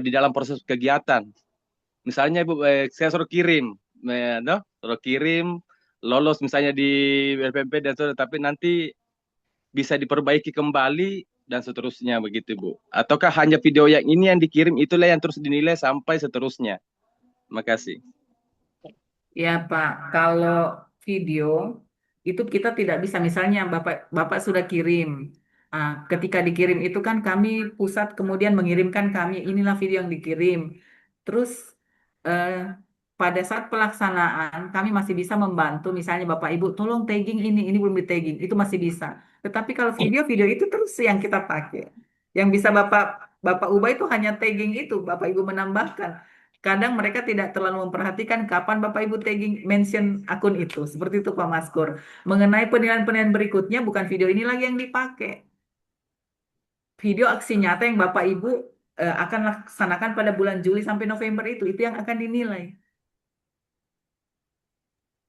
di dalam proses kegiatan? Misalnya Ibu, saya suruh kirim, suruh kirim, lolos misalnya di LPMP dan tapi nanti bisa diperbaiki kembali dan seterusnya begitu Bu. Ataukah hanya video yang ini yang dikirim itulah yang terus dinilai sampai seterusnya? Terima kasih. Ya Pak, kalau video itu kita tidak bisa, misalnya Bapak sudah kirim. Ketika dikirim itu kan kami pusat kemudian mengirimkan kami inilah video yang dikirim. Terus pada saat pelaksanaan kami masih bisa membantu, misalnya Bapak Ibu tolong tagging ini belum di tagging, itu masih bisa. Tetapi kalau video itu terus yang kita pakai. Yang bisa Bapak ubah itu hanya tagging itu, Bapak Ibu menambahkan. kadang mereka tidak terlalu memperhatikan kapan Bapak Ibu tagging mention akun itu. Seperti itu Pak Maskur. Mengenai penilaian-penilaian berikutnya, bukan video ini lagi yang dipakai. Video aksi nyata yang Bapak Ibu akan laksanakan pada bulan Juli sampai November itu yang akan dinilai.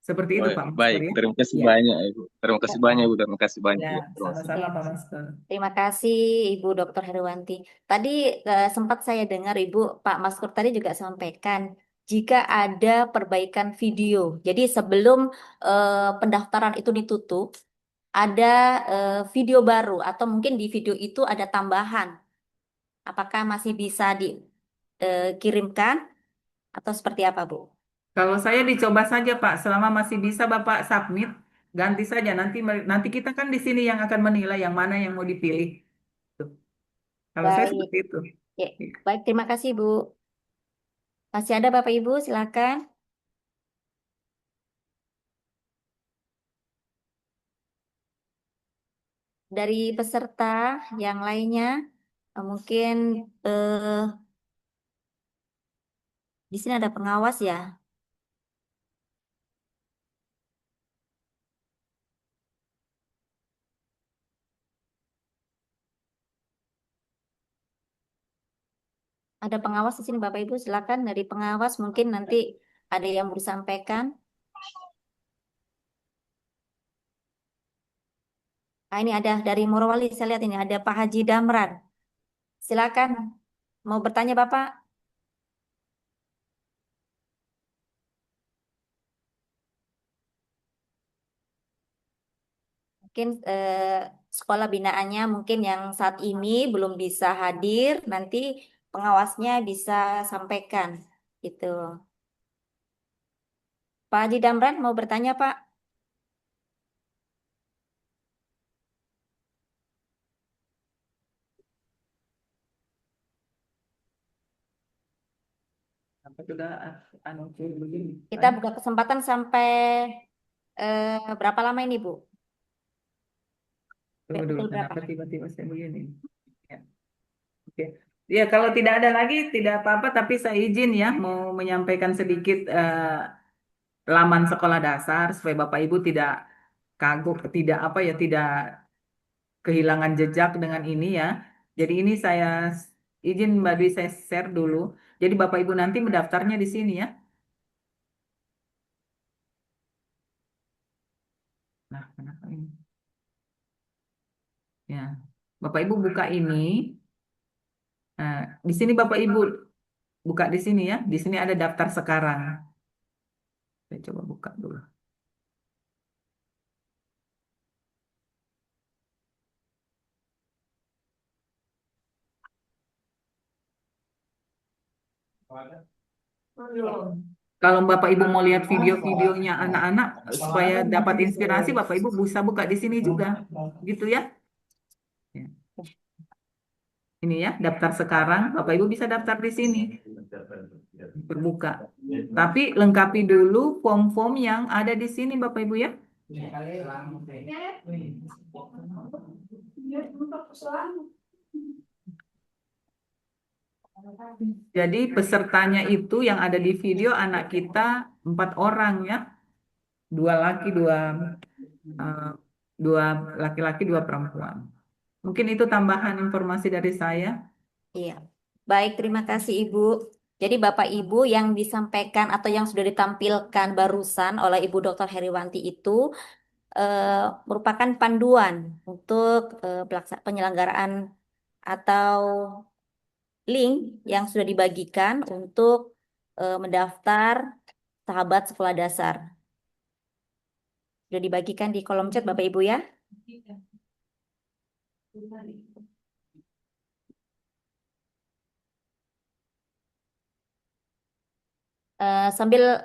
Seperti itu Pak Maskur Baik, ya. terima kasih Ya, banyak Ibu. Terima kasih ya, banyak Ibu, terima kasih banyak ya, ya. Terima kasih. sama-sama Ya. Pak Maskur. Terima kasih Ibu Dr. Herwanti. Tadi sempat saya dengar Ibu Pak Maskur tadi juga sampaikan jika ada perbaikan video. Jadi sebelum pendaftaran itu ditutup, ada video baru atau mungkin di video itu ada tambahan. Apakah masih bisa dikirimkan atau seperti apa, Bu? Kalau saya dicoba saja Pak, selama masih bisa Bapak submit, ganti saja nanti kita kan di sini yang akan menilai yang mana yang mau dipilih. Tuh. Kalau saya Baik. seperti itu. Ya, baik, terima kasih, Bu. Masih ada Bapak Ibu, silakan. Dari peserta yang lainnya, mungkin di sini ada pengawas ya. Ada pengawas di sini Bapak Ibu, silakan dari pengawas mungkin nanti ada yang mau disampaikan. Ah, ini ada dari Morowali, saya lihat ini ada Pak Haji Damran. Silakan, mau bertanya Bapak? Mungkin sekolah binaannya mungkin yang saat ini belum bisa hadir, nanti pengawasnya bisa sampaikan. Gitu. Pak Haji Damran mau bertanya Pak? Sampai sudah anu begini. Kita buka kesempatan sampai berapa lama ini Bu? Tunggu dulu, Pukul berapa? kenapa tiba-tiba saya begini? Ya. Oke. Ya, kalau tidak ada lagi, tidak apa-apa, tapi saya izin ya, mau menyampaikan sedikit laman sekolah dasar, supaya Bapak Ibu tidak kagok, tidak apa ya, tidak kehilangan jejak dengan ini ya. Jadi ini saya izin Mbak Dwi saya share dulu. Jadi Bapak Ibu nanti mendaftarnya di sini ya. Nah, kenapa ini? Ya, Bapak Ibu buka ini. Nah, di sini Bapak Ibu buka di sini ya. Di sini ada daftar sekarang. Saya coba buka dulu. Kalau Bapak Ibu mau lihat video-videonya anak-anak supaya dapat inspirasi, Bapak Ibu bisa buka di sini juga. Gitu ya. Ya. Ini ya, daftar sekarang. Bapak Ibu bisa daftar di sini. Berbuka. Tapi lengkapi dulu form-form yang ada di sini Bapak Ibu ya. Jadi pesertanya itu yang ada di video anak kita 4 orang ya. 2 laki, eh, dua laki-laki, 2 perempuan. Mungkin itu tambahan informasi dari saya. Iya. Baik, terima kasih Ibu. Jadi Bapak Ibu yang disampaikan atau yang sudah ditampilkan barusan oleh Ibu Dr. Heriwanti itu merupakan panduan untuk penyelenggaraan atau link yang sudah dibagikan untuk mendaftar sahabat sekolah dasar. Sudah dibagikan di kolom chat Bapak Ibu ya. Sambil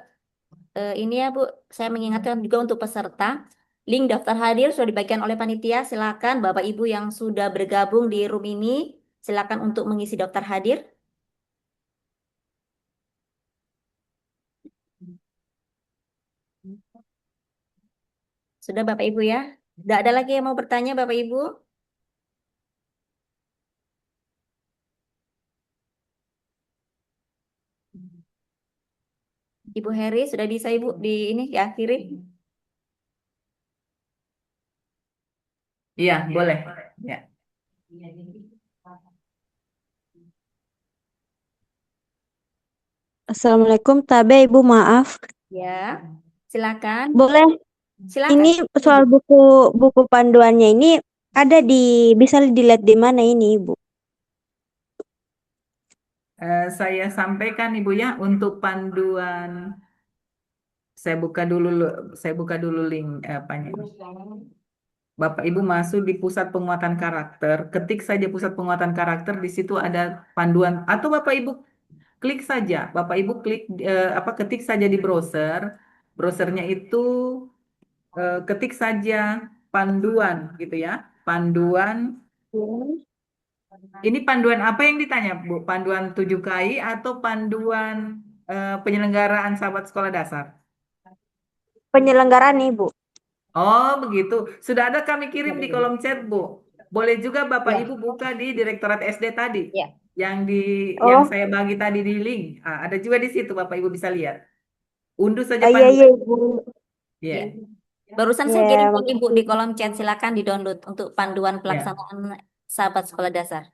ini ya Bu, saya mengingatkan juga untuk peserta, link daftar hadir sudah dibagikan oleh panitia. Silakan Bapak Ibu yang sudah bergabung di room ini, silakan untuk mengisi daftar hadir. Sudah Bapak Ibu ya? Tidak ada lagi yang mau bertanya Bapak Ibu? Ibu Heri, sudah bisa Ibu di ini diakhiri? Iya, boleh. Ya. Assalamualaikum, Tabe Ibu, maaf. Ya, silakan. Boleh, Silakan. ini soal buku panduannya ini ada bisa dilihat di mana ini, Ibu? Saya sampaikan Ibu ya untuk panduan. Saya buka dulu link apanya. Bapak Ibu masuk di pusat penguatan karakter, ketik saja pusat penguatan karakter, di situ ada panduan atau Bapak Ibu klik saja. Bapak Ibu klik ketik saja di browser. Browsernya itu ketik saja panduan gitu ya. Panduan. Ini panduan apa yang ditanya, Bu? Panduan 7KI atau panduan penyelenggaraan sahabat sekolah dasar? Penyelenggaraan, Ibu. Oh, begitu. Sudah ada kami kirim di kolom chat, Bu. Boleh juga Bapak Ya. Ibu buka di Direktorat SD tadi. Ya. Yang Oh, saya bagi tadi di link. Ada juga di situ Bapak Ibu bisa lihat. Unduh saja iya, panduan. iya, Ibu. Ya. Ya. Barusan saya Ya, kirimkan Ibu di kolom chat, silakan di-download untuk panduan Ya. pelaksanaan sahabat sekolah dasar.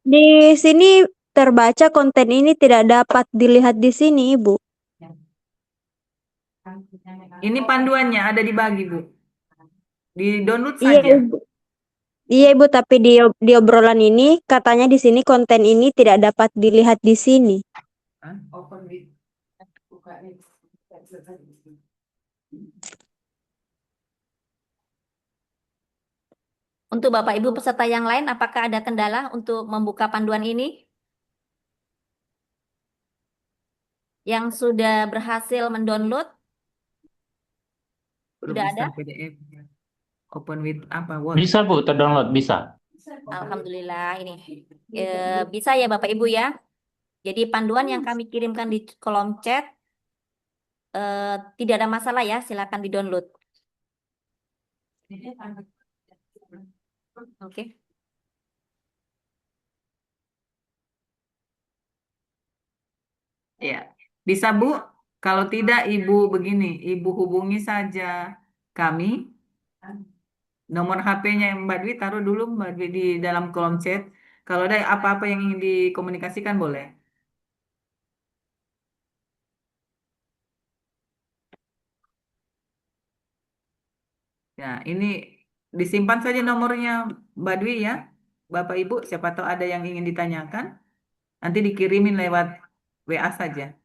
di sini terbaca konten ini tidak dapat dilihat di sini, Ibu. Ini panduannya ada dibagi, Bu. Di download Iya, saja. Ibu. Iya, Ibu, tapi di obrolan ini katanya di sini konten ini tidak dapat dilihat di sini. Open with. Buka nih. Untuk Bapak Ibu peserta yang lain, apakah ada kendala untuk membuka panduan ini? Yang sudah berhasil mendownload? Sudah ada? PDF. Open with apa? Word. Bisa Bu, terdownload bisa. Alhamdulillah ini. Bisa ya Bapak Ibu ya. Jadi panduan yang kami kirimkan di kolom chat tidak ada masalah ya, silakan di-download. Oke. Ya, bisa Bu. Kalau tidak Ibu begini, Ibu hubungi saja kami. Nomor HP-nya Mbak Dwi taruh dulu Mbak Dwi di dalam kolom chat. Kalau ada apa-apa yang ingin dikomunikasikan boleh. Ya, ini disimpan saja nomornya Mbak Dwi ya. Bapak Ibu, siapa tahu ada yang ingin ditanyakan. Nanti dikirimin lewat WA saja.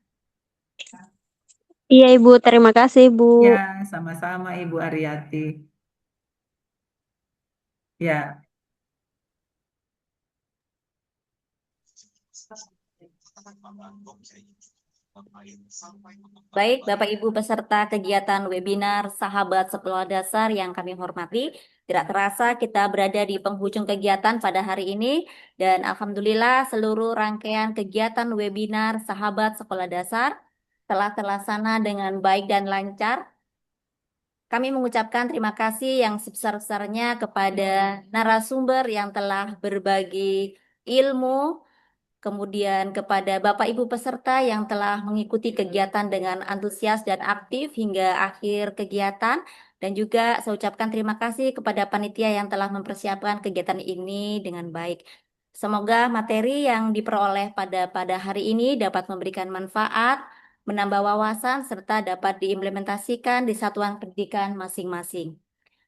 Iya, Ibu. Terima kasih, Ibu. Ya, sama-sama Ibu Ariati. Ya. Baik, Bapak Ibu peserta kegiatan webinar Sahabat Sekolah Dasar yang kami hormati, tidak terasa kita berada di penghujung kegiatan pada hari ini dan alhamdulillah seluruh rangkaian kegiatan webinar Sahabat Sekolah Dasar telah terlaksana dengan baik dan lancar. Kami mengucapkan terima kasih yang sebesar-besarnya kepada narasumber yang telah berbagi ilmu, kemudian kepada Bapak Ibu peserta yang telah mengikuti kegiatan dengan antusias dan aktif hingga akhir kegiatan. Dan juga saya ucapkan terima kasih kepada panitia yang telah mempersiapkan kegiatan ini dengan baik. Semoga materi yang diperoleh pada hari ini dapat memberikan manfaat, menambah wawasan, serta dapat diimplementasikan di satuan pendidikan masing-masing.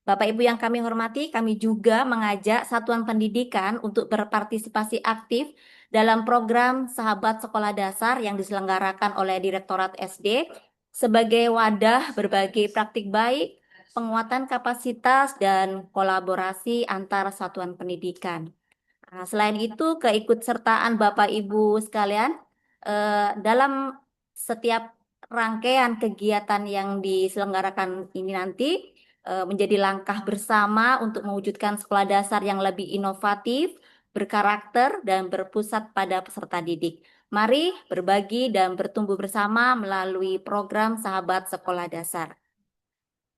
Bapak Ibu yang kami hormati, kami juga mengajak satuan pendidikan untuk berpartisipasi aktif dalam program Sahabat Sekolah Dasar yang diselenggarakan oleh Direktorat SD sebagai wadah berbagi praktik baik, penguatan kapasitas, dan kolaborasi antar satuan pendidikan. Nah, selain itu, keikutsertaan Bapak Ibu sekalian dalam setiap rangkaian kegiatan yang diselenggarakan ini nanti menjadi langkah bersama untuk mewujudkan sekolah dasar yang lebih inovatif, berkarakter, dan berpusat pada peserta didik. Mari berbagi dan bertumbuh bersama melalui program Sahabat Sekolah Dasar.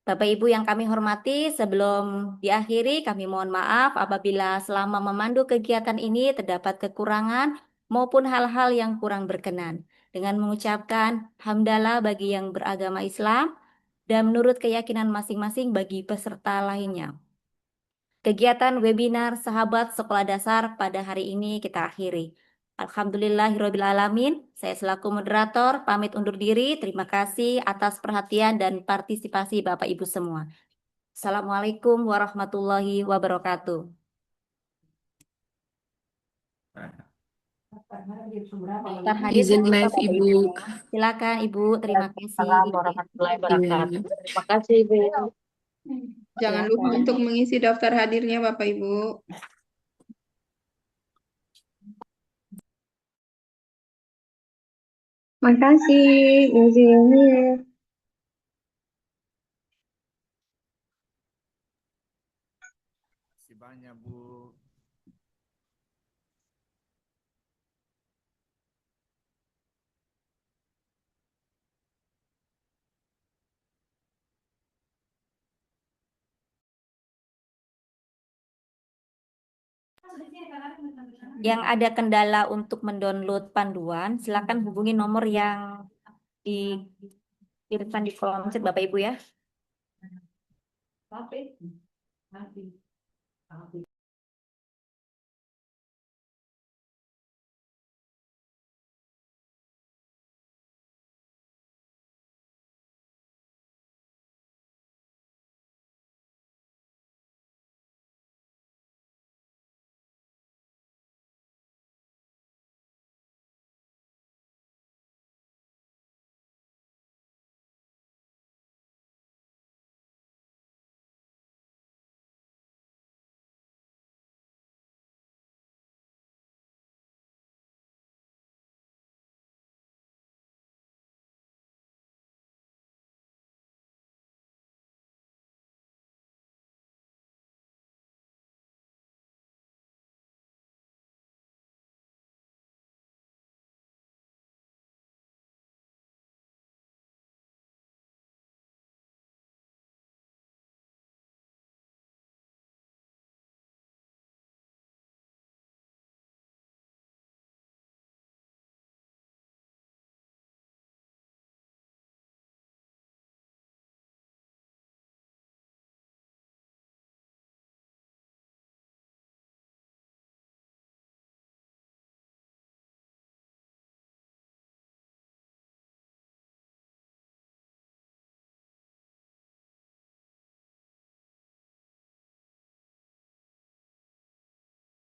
Bapak Ibu yang kami hormati, sebelum diakhiri kami mohon maaf apabila selama memandu kegiatan ini terdapat kekurangan maupun hal-hal yang kurang berkenan. dengan mengucapkan hamdalah bagi yang beragama Islam dan menurut keyakinan masing-masing bagi peserta lainnya. Kegiatan webinar Sahabat Sekolah Dasar pada hari ini kita akhiri. Alhamdulillahirrabbilalamin. Saya selaku moderator pamit undur diri. Terima kasih atas perhatian dan partisipasi Bapak Ibu semua. Assalamualaikum warahmatullahi wabarakatuh. Daftar hadir Izin terbuka, live Bapak Ibu. Ibu. Silakan Ibu, terima kasih. Assalamualaikum warahmatullahi Iya. wabarakatuh. Terima kasih, Ibu. Jangan lupa Silakan. untuk mengisi daftar hadirnya Bapak Ibu. Makasih, izin. Terima kasih banyak, Bu. Yang ada kendala untuk mendownload panduan, silakan hubungi nomor yang dikirimkan di kolom chat Bapak Ibu ya.